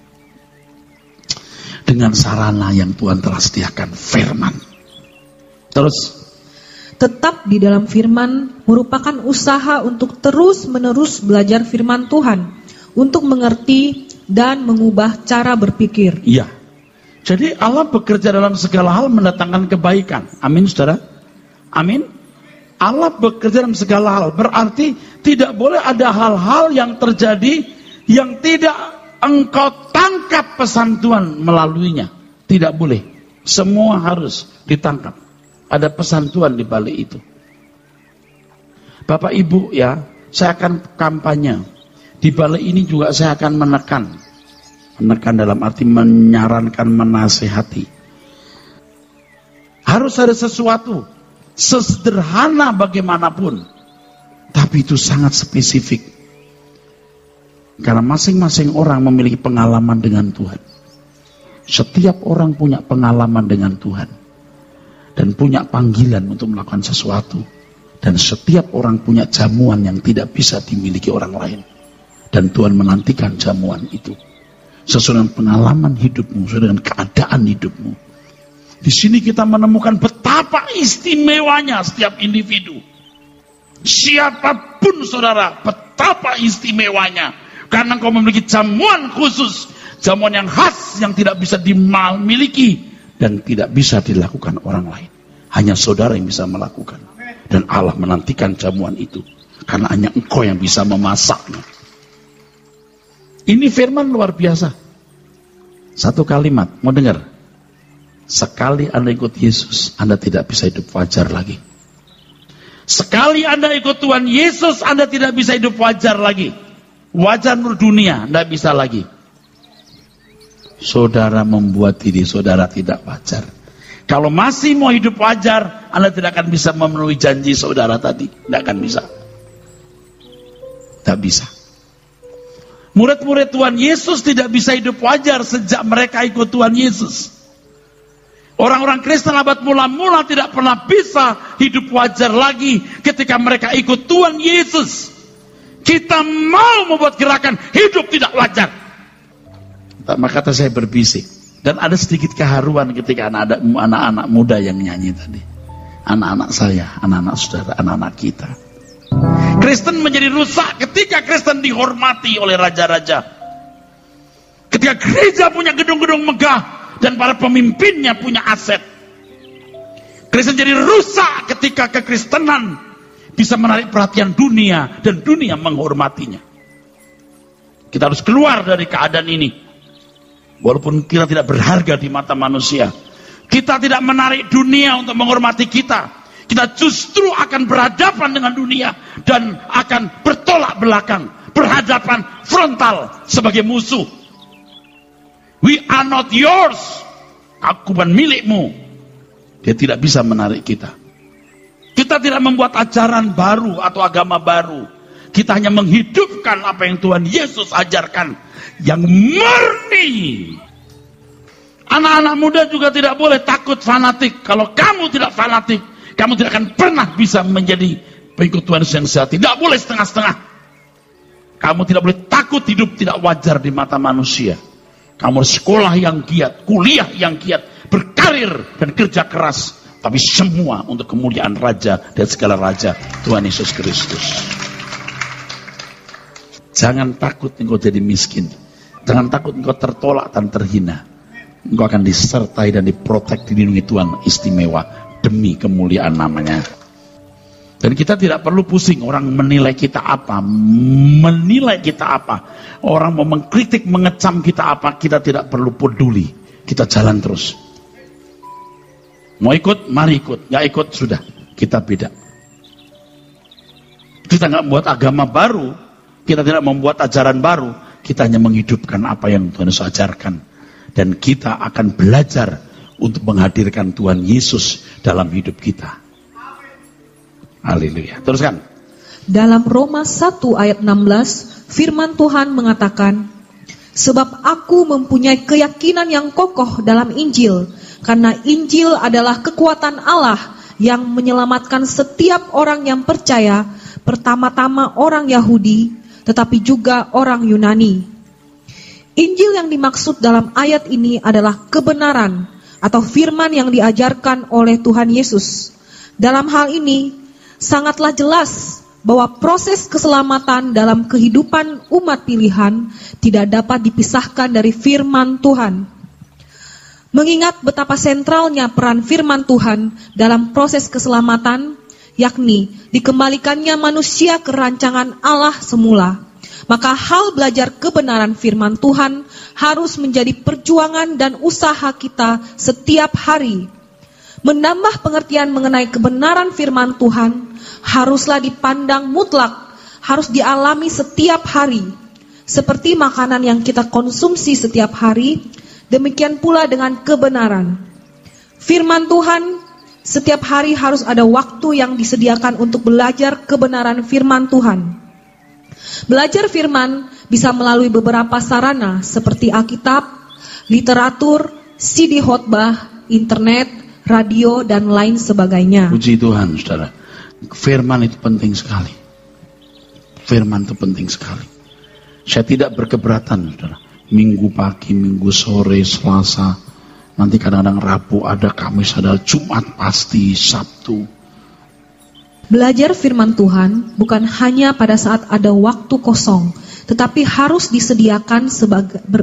Dengan sarana yang Tuhan telah sediakan, firman. Terus, tetap di dalam firman merupakan usaha untuk terus-menerus belajar firman Tuhan. Untuk mengerti dan mengubah cara berpikir. Iya. Jadi Allah bekerja dalam segala hal mendatangkan kebaikan. Amin, saudara? Amin. Allah bekerja dalam segala hal. Berarti tidak boleh ada hal-hal yang terjadi yang tidak engkau tangkap pesan Tuhan melaluinya. Tidak boleh. Semua harus ditangkap. Ada pesan Tuhan di balik itu. Bapak Ibu ya, saya akan kampanye. Di balik ini juga saya akan menekan. Menekan dalam arti menyarankan, menasehati. Harus harus ada sesuatu sesederhana bagaimanapun, tapi itu sangat spesifik. Karena masing-masing orang memiliki pengalaman dengan Tuhan. Setiap orang punya pengalaman dengan Tuhan dan punya panggilan untuk melakukan sesuatu. Dan setiap orang punya jamuan yang tidak bisa dimiliki orang lain. Dan Tuhan menantikan jamuan itu sesuai dengan pengalaman hidupmu, sesuai dengan keadaan hidupmu. Di sini kita menemukan betapa istimewanya setiap individu. Siapapun saudara, betapa istimewanya. Karena engkau memiliki jamuan khusus, jamuan yang khas yang tidak bisa dimiliki dan tidak bisa dilakukan orang lain. Hanya saudara yang bisa melakukan. Dan Allah menantikan jamuan itu. Karena hanya engkau yang bisa memasaknya. Ini firman luar biasa. Satu kalimat, mau dengar? Sekali Anda ikut Yesus, Anda tidak bisa hidup wajar lagi. Sekali Anda ikut Tuhan Yesus, Anda tidak bisa hidup wajar lagi. Wajar menurut dunia, tidak bisa lagi. Saudara membuat diri saudara tidak wajar. Kalau masih mau hidup wajar, Anda tidak akan bisa memenuhi janji saudara tadi. Tidak akan bisa. Tidak bisa. Murid-murid Tuhan Yesus tidak bisa hidup wajar sejak mereka ikut Tuhan Yesus. Orang-orang Kristen abad mula-mula tidak pernah bisa hidup wajar lagi ketika mereka ikut Tuhan Yesus. Kita mau membuat gerakan hidup tidak wajar. Maka kata saya berbisik. Dan ada sedikit keharuan ketika ada anak-anak muda yang nyanyi tadi. Anak-anak saya, anak-anak saudara, anak-anak kita. Kristen menjadi rusak ketika Kristen dihormati oleh raja-raja. Ketika gereja punya gedung-gedung megah dan para pemimpinnya punya aset. Kristen jadi rusak ketika kekristenan bisa menarik perhatian dunia dan dunia menghormatinya. Kita harus keluar dari keadaan ini. Walaupun kita tidak berharga di mata manusia, kita tidak menarik dunia untuk menghormati kita. Kita justru akan berhadapan dengan dunia dan akan bertolak belakang, berhadapan frontal sebagai musuh. We are not yours. Aku bukan milikmu. Dia tidak bisa menarik kita. Kita tidak membuat ajaran baru atau agama baru. Kita hanya menghidupkan apa yang Tuhan Yesus ajarkan. Yang murni. Anak-anak muda juga tidak boleh takut fanatik. Kalau kamu tidak fanatik, kamu tidak akan pernah bisa menjadi pengikut Tuhan Yesus yang sejati. Tidak boleh setengah-setengah. Kamu tidak boleh takut hidup tidak wajar di mata manusia. Kamu harus sekolah yang giat, kuliah yang giat, berkarir dan kerja keras. Tapi semua untuk kemuliaan Raja dan segala Raja, Tuhan Yesus Kristus. Jangan takut engkau jadi miskin. Jangan takut engkau tertolak dan terhina. Engkau akan disertai dan diprotek, dilindungi Tuhan istimewa demi kemuliaan namanya. Dan kita tidak perlu pusing orang menilai kita apa, menilai kita apa. Orang mau mengkritik, mengecam kita apa, kita tidak perlu peduli. Kita jalan terus. Mau ikut, mari ikut. Nggak ikut, sudah. Kita beda. Kita nggak membuat agama baru. Kita tidak membuat ajaran baru. Kita hanya menghidupkan apa yang Tuhan Yesus ajarkan. Dan kita akan belajar untuk menghadirkan Tuhan Yesus dalam hidup kita. Haleluya. Teruskan. Dalam Roma 1 ayat 16, firman Tuhan mengatakan, sebab aku mempunyai keyakinan yang kokoh dalam Injil, karena Injil adalah kekuatan Allah yang menyelamatkan setiap orang yang percaya, pertama-tama orang Yahudi, tetapi juga orang Yunani. Injil yang dimaksud dalam ayat ini adalah kebenaran atau firman yang diajarkan oleh Tuhan Yesus. Dalam hal ini, sangatlah jelas bahwa proses keselamatan dalam kehidupan umat pilihan tidak dapat dipisahkan dari firman Tuhan. Mengingat betapa sentralnya peran firman Tuhan dalam proses keselamatan, yakni dikembalikannya manusia ke rancangan Allah semula, maka hal belajar kebenaran firman Tuhan harus menjadi perjuangan dan usaha kita setiap hari. Menambah pengertian mengenai kebenaran firman Tuhan haruslah dipandang mutlak, harus dialami setiap hari. Seperti makanan yang kita konsumsi setiap hari, demikian pula dengan kebenaran. Firman Tuhan Setiap hari harus ada waktu yang disediakan untuk belajar kebenaran firman Tuhan. Belajar firman bisa melalui beberapa sarana seperti Alkitab, literatur, CD khotbah, internet, radio, dan lain sebagainya. Puji Tuhan, saudara. Firman itu penting sekali. Firman itu penting sekali. Saya tidak berkeberatan, saudara. Minggu pagi, minggu sore, Selasa, nanti kadang-kadang Rabu ada, Kamis ada, Jumat pasti, Sabtu. Belajar firman Tuhan bukan hanya pada saat ada waktu kosong, tetapi harus disediakan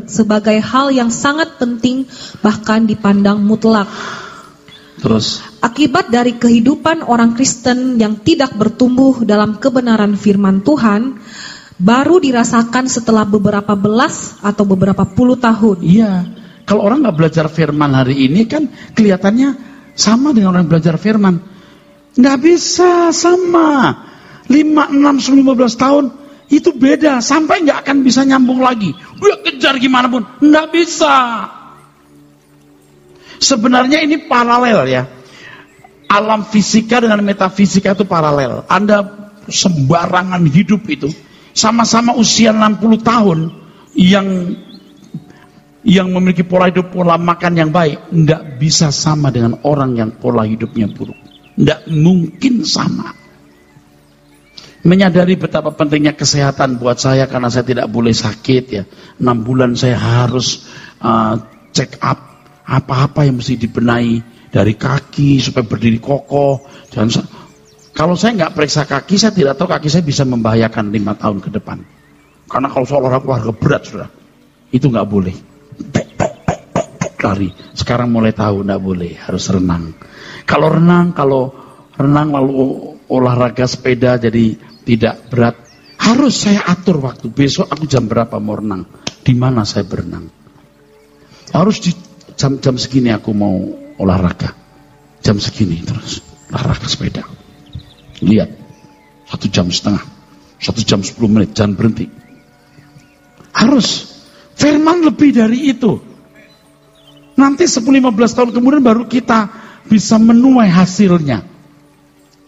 sebagai hal yang sangat penting, bahkan dipandang mutlak. Terus, akibat dari kehidupan orang Kristen yang tidak bertumbuh dalam kebenaran firman Tuhan, baru dirasakan setelah beberapa belas atau beberapa puluh tahun. Iya, kalau orang nggak belajar firman hari ini kan kelihatannya sama dengan orang yang belajar firman. Nggak bisa sama. 5, 6, 15 tahun itu beda. Sampai nggak akan bisa nyambung lagi. Dia kejar gimana pun, nggak bisa. Sebenarnya ini paralel ya. Alam fisika dengan metafisika itu paralel. Anda sembarangan hidup itu. Sama-sama usia 60 tahun yang memiliki pola hidup, pola makan yang baik, tidak bisa sama dengan orang yang pola hidupnya buruk. Tidak mungkin sama. Menyadari betapa pentingnya kesehatan buat saya karena saya tidak boleh sakit ya. 6 bulan saya harus check up apa-apa yang mesti dibenahi dari kaki supaya berdiri kokoh. Kalau saya nggak periksa kaki, saya tidak tahu kaki saya bisa membahayakan 5 tahun ke depan. Karena kalau soal olahraga berat, sudah itu nggak boleh. Lari. Sekarang mulai tahu nggak boleh, harus renang. Kalau renang lalu olahraga sepeda jadi tidak berat, harus saya atur waktu. Besok aku jam berapa mau renang? Di mana saya berenang? Harus di jam segini aku mau olahraga. Jam segini terus olahraga sepeda. Lihat, 1,5 jam, 1 jam 10 menit, jangan berhenti. Harus. Firman lebih dari itu. Nanti 10-15 tahun kemudian baru kita bisa menuai hasilnya.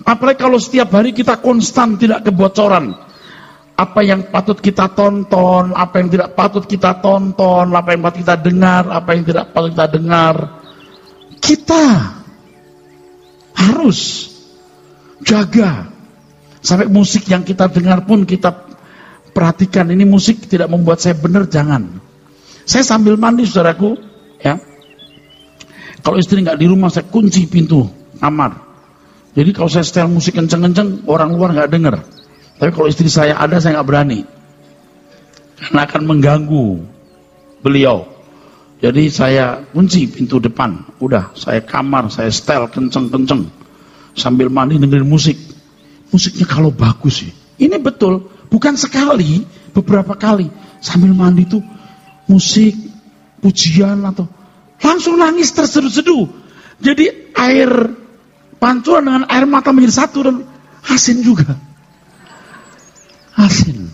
Apalagi kalau setiap hari kita konstan tidak kebocoran. Apa yang patut kita tonton, apa yang tidak patut kita tonton, apa yang patut kita dengar, apa yang tidak patut kita dengar. Kita harus jaga. Sampai musik yang kita dengar pun kita perhatikan. Ini musik tidak membuat saya benar, jangan. Saya sambil mandi, saudaraku, ya. Kalau istri nggak di rumah, saya kunci pintu kamar. Jadi kalau saya setel musik kenceng-kenceng, orang luar nggak dengar. Tapi kalau istri saya ada, saya nggak berani. Karena akan mengganggu beliau. Jadi saya kunci pintu depan. Udah, saya kamar, saya setel kenceng-kenceng. Sambil mandi dengerin musik. Musiknya kalau bagus sih. Ini betul, bukan sekali, beberapa kali. Sambil mandi tuh musik, pujian atau langsung nangis terseduh-seduh. Jadi air pancuran dengan air mata menjadi satu dan asin juga. Asin.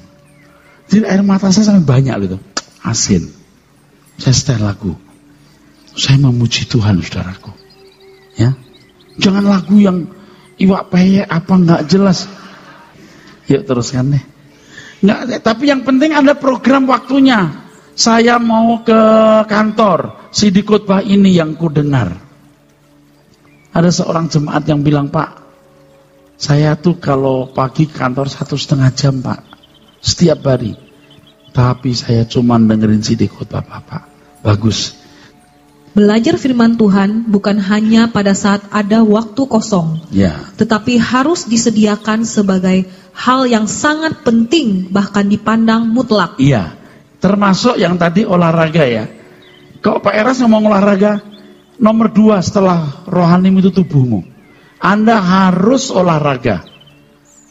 Jadi air mata saya sampai banyak gitu. Asin. Saya setel lagu. Saya memuji Tuhan, saudaraku. Ya. Jangan lagu yang iwak peyek apa nggak jelas. Yuk teruskan deh. Nggak, tapi yang penting ada program waktunya. Saya mau ke kantor, CD khotbah ini yang ku dengar. Ada seorang jemaat yang bilang, Pak, saya tuh kalau pagi ke kantor 1,5 jam, Pak, setiap hari. Tapi saya cuma dengerin CD khotbah Bapak. Bagus. Belajar firman Tuhan bukan hanya pada saat ada waktu kosong, ya, tetapi harus disediakan sebagai hal yang sangat penting, bahkan dipandang mutlak. Iya, termasuk yang tadi olahraga ya. Kalau Pak Eras ngomong olahraga, nomor 2 setelah rohani itu tubuhmu. Anda harus olahraga.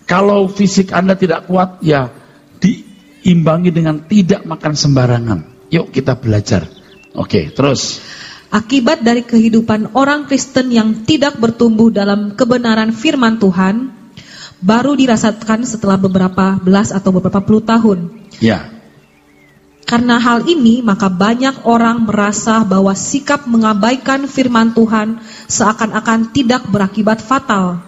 Kalau fisik Anda tidak kuat, ya diimbangi dengan tidak makan sembarangan. Yuk kita belajar. Oke, terus. Akibat dari kehidupan orang Kristen yang tidak bertumbuh dalam kebenaran firman Tuhan, baru dirasakan setelah beberapa belas atau beberapa puluh tahun. Ya. Karena hal ini, maka banyak orang merasa bahwa sikap mengabaikan firman Tuhan seakan-akan tidak berakibat fatal.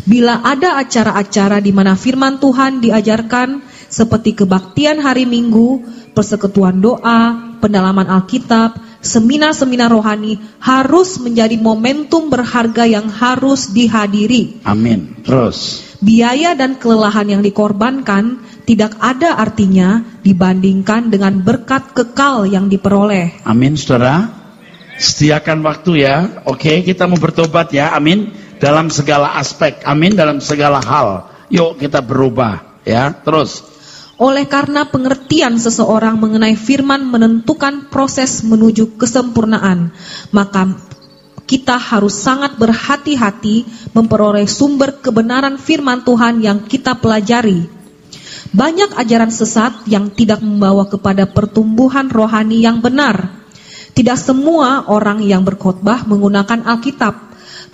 Bila ada acara-acara di mana firman Tuhan diajarkan, seperti kebaktian hari Minggu, persekutuan doa, pendalaman Alkitab, seminar-seminar rohani, harus menjadi momentum berharga yang harus dihadiri. Amin. Terus, biaya dan kelelahan yang dikorbankan tidak ada artinya dibandingkan dengan berkat kekal yang diperoleh. amin saudara. Sediakan waktu ya. Oke, kita mau bertobat ya. Amin. Dalam segala aspek. Amin. Dalam segala hal. Yuk kita berubah ya. Terus. Oleh karena pengertian seseorang mengenai firman menentukan proses menuju kesempurnaan, maka kita harus sangat berhati-hati memperoleh sumber kebenaran firman Tuhan yang kita pelajari. Banyak ajaran sesat yang tidak membawa kepada pertumbuhan rohani yang benar. Tidak semua orang yang berkhotbah menggunakan Alkitab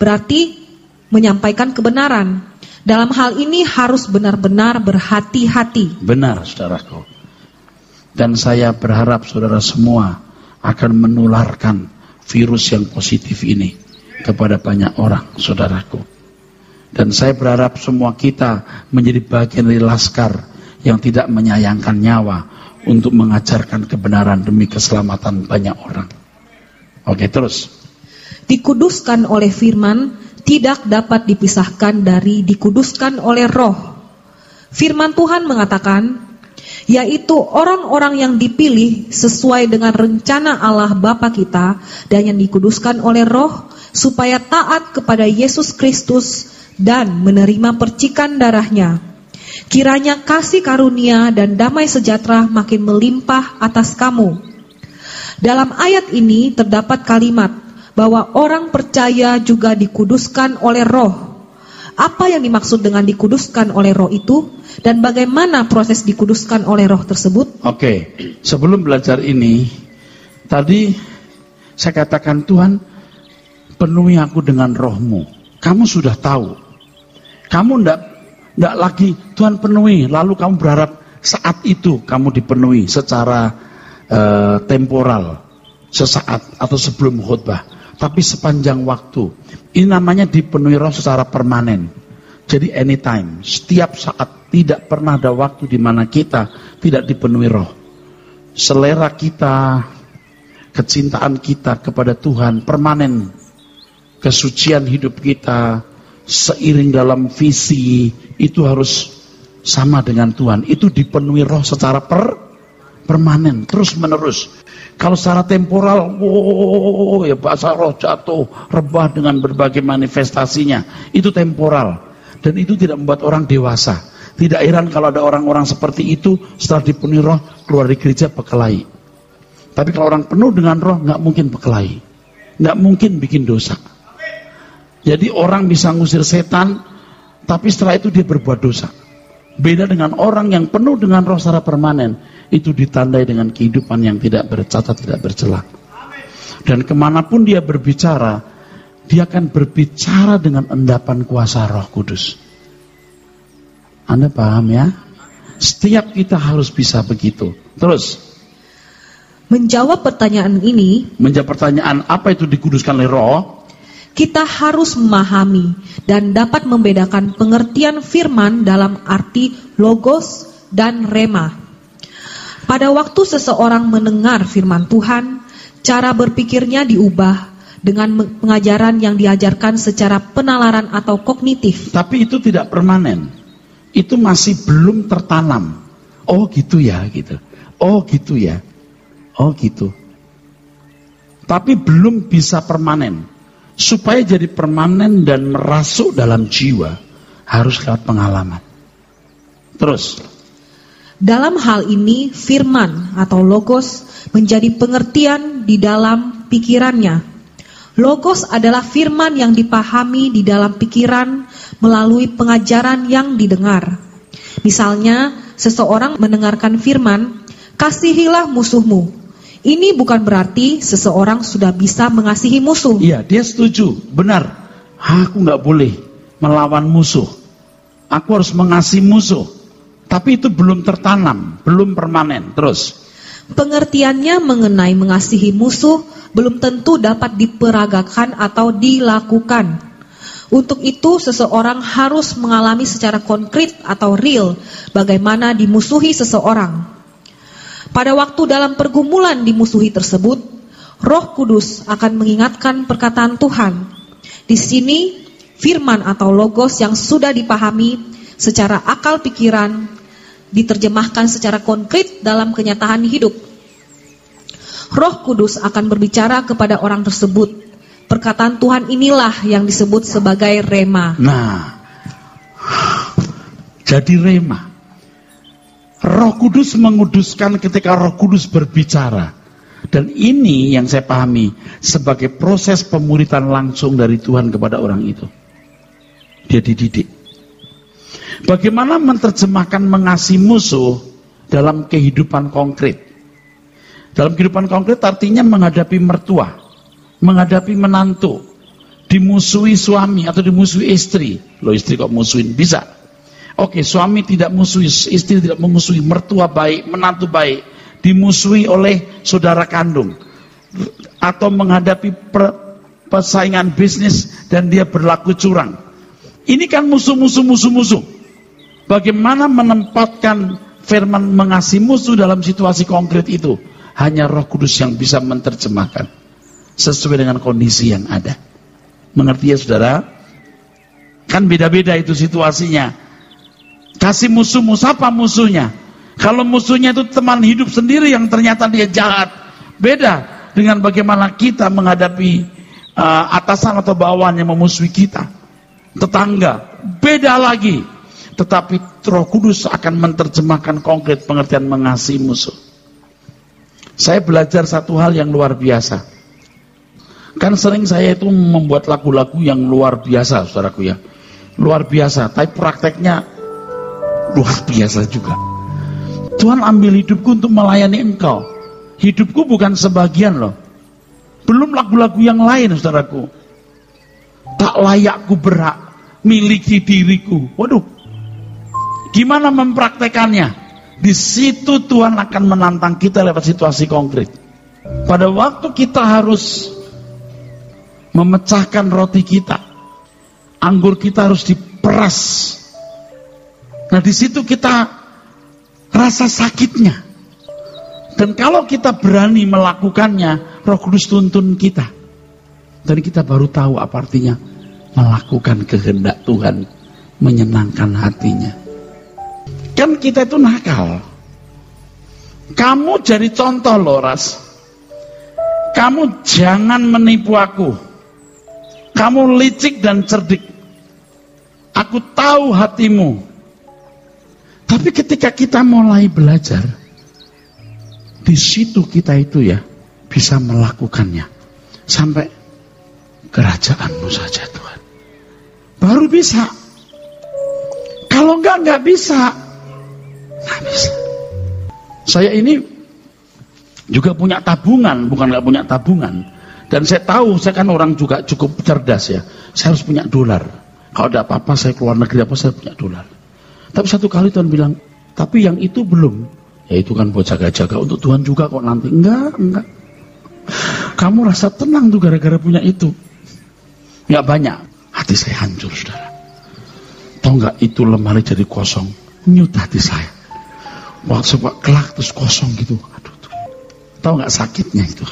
berarti menyampaikan kebenaran. Dalam hal ini harus benar-benar berhati-hati. Benar saudaraku. Dan saya berharap saudara semua akan menularkan virus yang positif ini kepada banyak orang saudaraku. Dan saya berharap semua kita menjadi bagian dari laskar yang tidak menyayangkan nyawa untuk mengajarkan kebenaran demi keselamatan banyak orang. Oke, terus. Dikuduskan oleh firman tidak dapat dipisahkan dari dikuduskan oleh roh. Firman Tuhan mengatakan, yaitu orang-orang yang dipilih sesuai dengan rencana Allah Bapa kita dan yang dikuduskan oleh roh supaya taat kepada Yesus Kristus dan menerima percikan darahnya. Kiranya kasih karunia dan damai sejahtera makin melimpah atas kamu. Dalam ayat ini terdapat kalimat bahwa orang percaya juga dikuduskan oleh roh. Apa yang dimaksud dengan dikuduskan oleh roh itu? Dan bagaimana proses dikuduskan oleh roh tersebut? Oke, sebelum belajar ini, tadi saya katakan, Tuhan, penuhi aku dengan rohmu. Kamu sudah tahu. Kamu tidak lagi Tuhan penuhi, lalu kamu berharap saat itu kamu dipenuhi secara temporal, sesaat atau sebelum khutbah, tapi sepanjang waktu. Ini namanya dipenuhi roh secara permanen. Jadi anytime, setiap saat, tidak pernah ada waktu di mana kita tidak dipenuhi roh. Selera kita, kecintaan kita kepada Tuhan permanen. Kesucian hidup kita seiring dalam visi itu harus sama dengan Tuhan. Itu dipenuhi roh secara permanen, terus menerus. Kalau secara temporal, ya bahasa roh jatuh, rebah dengan berbagai manifestasinya. Itu temporal. Dan itu tidak membuat orang dewasa. Tidak heran kalau ada orang-orang seperti itu setelah dipenuhi roh keluar dari gereja berkelahi. Tapi kalau orang penuh dengan roh nggak mungkin berkelahi, nggak mungkin bikin dosa. Jadi orang bisa ngusir setan, tapi setelah itu dia berbuat dosa. Beda dengan orang yang penuh dengan roh secara permanen, itu ditandai dengan kehidupan yang tidak bercacat, tidak bercela. Dan kemanapun dia berbicara, dia akan berbicara dengan endapan kuasa Roh Kudus. Anda paham ya? Setiap kita harus bisa begitu. Terus, menjawab pertanyaan ini, menjawab pertanyaan apa itu dikuduskan oleh Roh, kita harus memahami dan dapat membedakan pengertian firman dalam arti logos dan rema. Pada waktu seseorang mendengar firman Tuhan, cara berpikirnya diubah dengan pengajaran yang diajarkan secara penalaran atau kognitif. Tapi itu tidak permanen. Itu masih belum tertanam. Oh gitu ya, gitu. Oh gitu ya. Oh gitu. Tapi belum bisa permanen. Supaya jadi permanen dan merasuk dalam jiwa, harus lewat pengalaman. Terus, dalam hal ini firman atau logos menjadi pengertian di dalam pikirannya. Logos adalah firman yang dipahami di dalam pikiran melalui pengajaran yang didengar. Misalnya, seseorang mendengarkan firman, kasihilah musuhmu. Ini bukan berarti seseorang sudah bisa mengasihi musuh. Iya, dia setuju, benar. Aku nggak boleh melawan musuh. Aku harus mengasihi musuh. Tapi itu belum tertanam, belum permanen. Terus, Pengertiannya mengenai mengasihi musuh belum tentu dapat diperagakan atau dilakukan. Untuk itu seseorang harus mengalami secara konkret atau real bagaimana dimusuhi seseorang. Pada waktu dalam pergumulan dimusuhi tersebut, Roh Kudus akan mengingatkan perkataan Tuhan. Di sini firman atau logos yang sudah dipahami secara akal pikiran diterjemahkan secara konkret dalam kenyataan hidup. Roh Kudus akan berbicara kepada orang tersebut. Perkataan Tuhan inilah yang disebut sebagai rema. Nah, jadi rema. Roh Kudus menguduskan ketika Roh Kudus berbicara. Dan ini yang saya pahami sebagai proses pemuritan langsung dari Tuhan kepada orang itu. Dia dididik. Bagaimana menerjemahkan mengasihi musuh dalam kehidupan konkret? Dalam kehidupan konkret artinya menghadapi mertua, menghadapi menantu, dimusuhi suami atau dimusuhi istri. Loh, istri kok musuhin? Bisa. Oke, suami tidak musuhi, istri tidak memusuhi, mertua baik, menantu baik, dimusuhi oleh saudara kandung, atau menghadapi persaingan bisnis dan dia berlaku curang. Ini kan musuh. Bagaimana menempatkan firman mengasihi musuh dalam situasi konkret itu? Hanya Roh Kudus yang bisa menerjemahkan sesuai dengan kondisi yang ada. Mengerti ya saudara? Kan beda-beda itu situasinya. Kasih musuhmu, siapa musuhnya? Kalau musuhnya itu teman hidup sendiri yang ternyata dia jahat, beda dengan bagaimana kita menghadapi atasan atau bawahan yang memusuhi kita. Tetangga, beda lagi. Tetapi Roh Kudus akan menerjemahkan konkret pengertian mengasihi musuh. Saya belajar satu hal yang luar biasa. Kan sering saya itu membuat lagu-lagu yang luar biasa, saudaraku ya. Luar biasa, tapi prakteknya luar biasa juga. Tuhan ambil hidupku untuk melayani engkau. Hidupku bukan sebagian loh. Belum lagu-lagu yang lain, saudaraku. Tak layakku berhak miliki diriku. Waduh. Gimana mempraktekannya? Di situ Tuhan akan menantang kita lewat situasi konkret. Pada waktu kita harus memecahkan roti kita, anggur kita harus diperas. Nah, di situ kita rasa sakitnya. Dan kalau kita berani melakukannya, Roh Kudus tuntun kita. Dan kita baru tahu apa artinya melakukan kehendak Tuhan, menyenangkan hatinya. Kan kita itu nakal. Kamu jadi contoh loh, Ras. Kamu jangan menipu aku. Kamu licik dan cerdik. Aku tahu hatimu. Tapi ketika kita mulai belajar, di situ kita itu ya bisa melakukannya sampai kerajaan-Mu saja Tuhan. Baru bisa. Kalau enggak bisa. Nggak bisa. Saya ini juga punya tabungan, bukan nggak punya tabungan. Dan saya tahu, saya kan orang juga cukup cerdas ya. Saya harus punya dolar. Kalau ada apa-apa, saya keluar negeri apa, saya punya dolar. Tapi satu kali Tuhan bilang, tapi yang itu belum. Ya itu kan buat jaga-jaga untuk Tuhan juga kok nanti. Enggak. Kamu rasa tenang tuh gara-gara punya itu. Nggak banyak. Hati saya hancur, saudara. Tahu nggak itu lemari jadi kosong. Nyut hati saya. Waktu kelak terus kosong gitu. Aduh, tahu nggak sakitnya itu?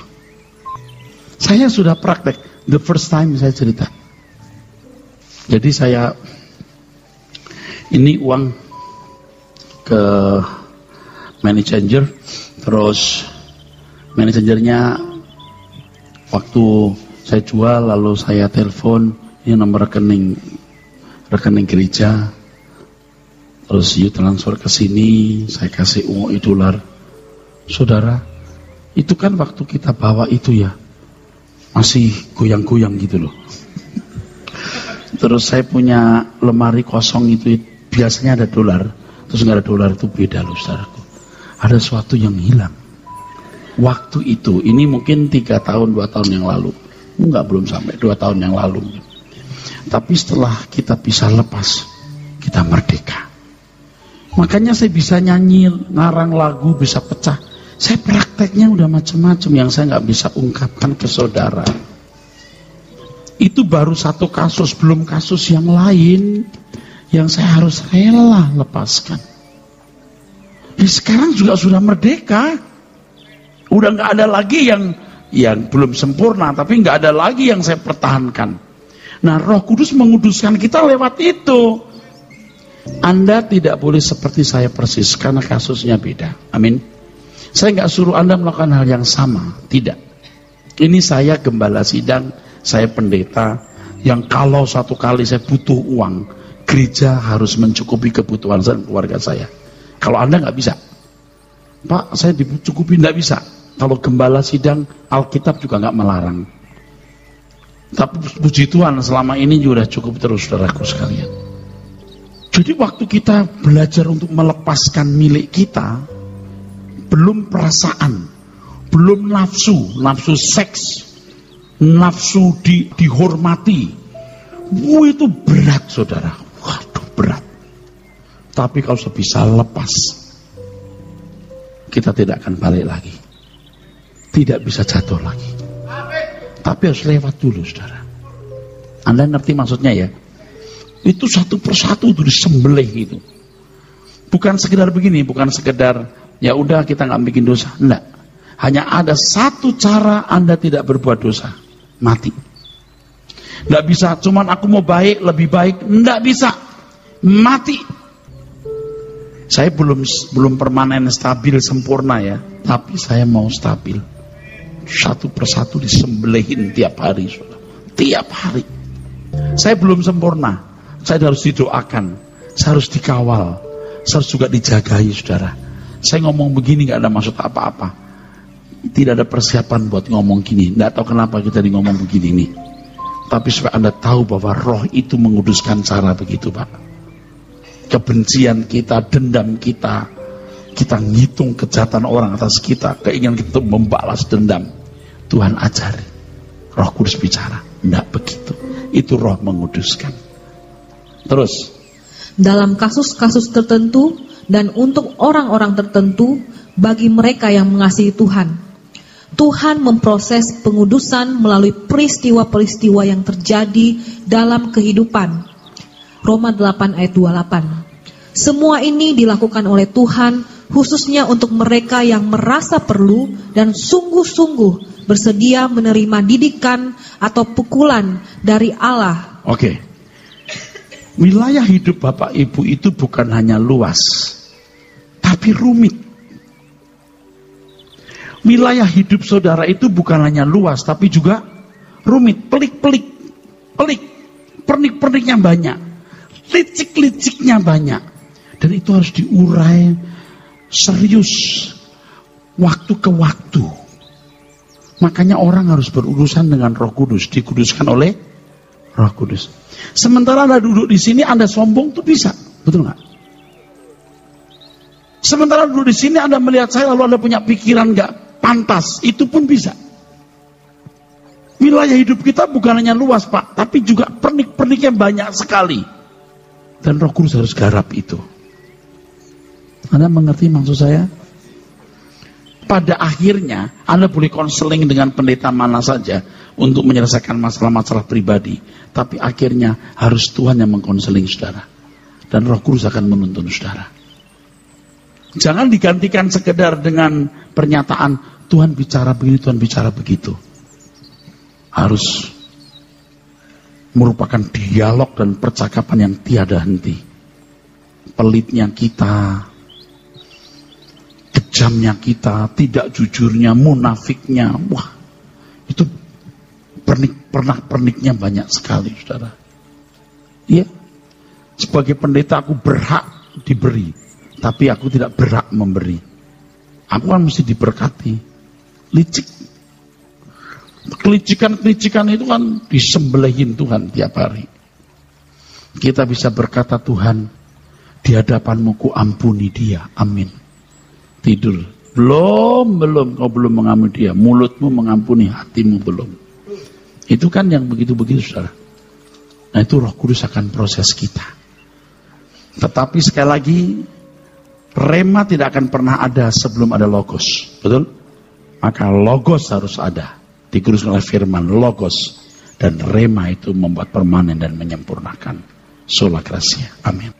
Saya sudah praktek. The first time saya cerita. Jadi saya ini uang ke money changer, terus money changernya waktu saya jual lalu saya telepon, ini nomor rekening gereja. Terus you transfer ke sini, saya kasih uang dolar. Saudara, itu kan waktu kita bawa itu ya, masih goyang-goyang gitu loh. Terus saya punya lemari kosong itu, biasanya ada dolar, terus nggak ada dolar, itu beda loh saudaraku. Ada sesuatu yang hilang. Waktu itu, ini mungkin 3 tahun, 2 tahun yang lalu. Enggak, belum sampai 2 tahun yang lalu. Tapi setelah kita bisa lepas, kita merdeka. Makanya saya bisa nyanyi, ngarang lagu, bisa pecah. Saya praktek. prakteknya udah macam-macam yang saya nggak bisa ungkapkan ke saudara. Itu baru satu kasus, belum kasus yang lain yang saya harus rela lepaskan. Sekarang juga sudah merdeka, udah nggak ada lagi yang belum sempurna, tapi nggak ada lagi yang saya pertahankan. Nah, Roh Kudus menguduskan kita lewat itu. Anda tidak boleh seperti saya persis, karena kasusnya beda. Amin. Saya nggak suruh Anda melakukan hal yang sama, tidak. Ini saya gembala sidang, saya pendeta, yang kalau satu kali saya butuh uang, gereja harus mencukupi kebutuhan saya dan keluarga saya. Kalau Anda nggak bisa, Pak, saya dicukupi, nggak bisa. Kalau gembala sidang, Alkitab juga nggak melarang. Tapi puji Tuhan, selama ini juga sudah cukup terus, saudaraku sekalian. Jadi waktu kita belajar untuk melepaskan milik kita, belum perasaan, belum nafsu seks, nafsu dihormati, itu berat, saudara. Waduh, berat. Tapi kalau bisa lepas, kita tidak akan balik lagi, tidak bisa jatuh lagi. Tapi harus lewat dulu, saudara. Anda ngerti maksudnya ya? Itu satu persatu itu disembelih itu. Bukan sekedar begini, bukan sekedar ya udah kita nggak bikin dosa, enggak. Hanya ada satu cara Anda tidak berbuat dosa, mati. Enggak bisa, cuman aku mau baik, lebih baik, enggak bisa, mati. Saya belum permanen stabil sempurna ya, tapi saya mau stabil. Satu persatu disembelihin tiap hari, tiap hari. Saya belum sempurna, saya harus didoakan, saya harus dikawal, saya harus juga dijagai, saudara. Saya ngomong begini gak ada maksud apa-apa, tidak ada persiapan buat ngomong gini. Gak tahu kenapa kita ngomong begini nih, tapi supaya Anda tahu bahwa Roh itu menguduskan cara begitu, Pak. Kebencian kita, dendam kita, kita ngitung kejahatan orang atas kita, keinginan kita membalas dendam, Tuhan ajari, Roh Kudus bicara, enggak begitu. Itu Roh menguduskan. Terus, dalam kasus-kasus tertentu dan untuk orang-orang tertentu, bagi mereka yang mengasihi Tuhan, Tuhan memproses pengudusan melalui peristiwa-peristiwa yang terjadi dalam kehidupan. Roma 8 ayat 28. Semua ini dilakukan oleh Tuhan khususnya untuk mereka yang merasa perlu dan sungguh-sungguh bersedia menerima didikan atau pukulan dari Allah. Oke. Wilayah hidup Bapak Ibu itu bukan hanya luas, tapi rumit. Wilayah hidup saudara itu bukan hanya luas, tapi juga rumit, pelik-pelik, pernik-perniknya banyak, licik-liciknya banyak. Dan itu harus diurai serius, waktu ke waktu. Makanya orang harus berurusan dengan Roh Kudus, dikuduskan oleh Roh Kudus. Sementara Anda duduk di sini, Anda sombong tuh bisa, betul nggak? Sementara duduk di sini, Anda melihat saya lalu Anda punya pikiran nggak pantas, itu pun bisa. Wilayah hidup kita bukan hanya luas, Pak, tapi juga pernik-perniknya banyak sekali. Dan Roh Kudus harus garap itu. Anda mengerti maksud saya? Pada akhirnya, Anda boleh konseling dengan pendeta mana saja untuk menyelesaikan masalah-masalah pribadi. Tapi akhirnya harus Tuhan yang mengkonseling saudara. Dan Roh Kudus akan menuntun saudara. Jangan digantikan sekedar dengan pernyataan, Tuhan bicara begini, Tuhan bicara begitu. Harus merupakan dialog dan percakapan yang tiada henti. Pelitnya kita, kejamnya kita, tidak jujurnya, munafiknya, wah, itu perniknya banyak sekali, saudara. Iya, sebagai pendeta aku berhak diberi, tapi aku tidak berhak memberi. Aku kan mesti diberkati. Licik, kelicikan itu kan disembelihin Tuhan tiap hari. Kita bisa berkata, Tuhan, di hadapanmu ku ampuni dia, amin. Tidur, belum kau belum mengampuni dia, mulutmu mengampuni, hatimu belum. Itu kan yang begitu-begitu, saudara. Nah, itu Roh Kudus akan proses kita. Tetapi sekali lagi, rema tidak akan pernah ada sebelum ada logos, betul? maka logos harus ada. Dikuduskan oleh firman logos. Dan rema itu membuat permanen dan menyempurnakan. Sola Gracia. Amin.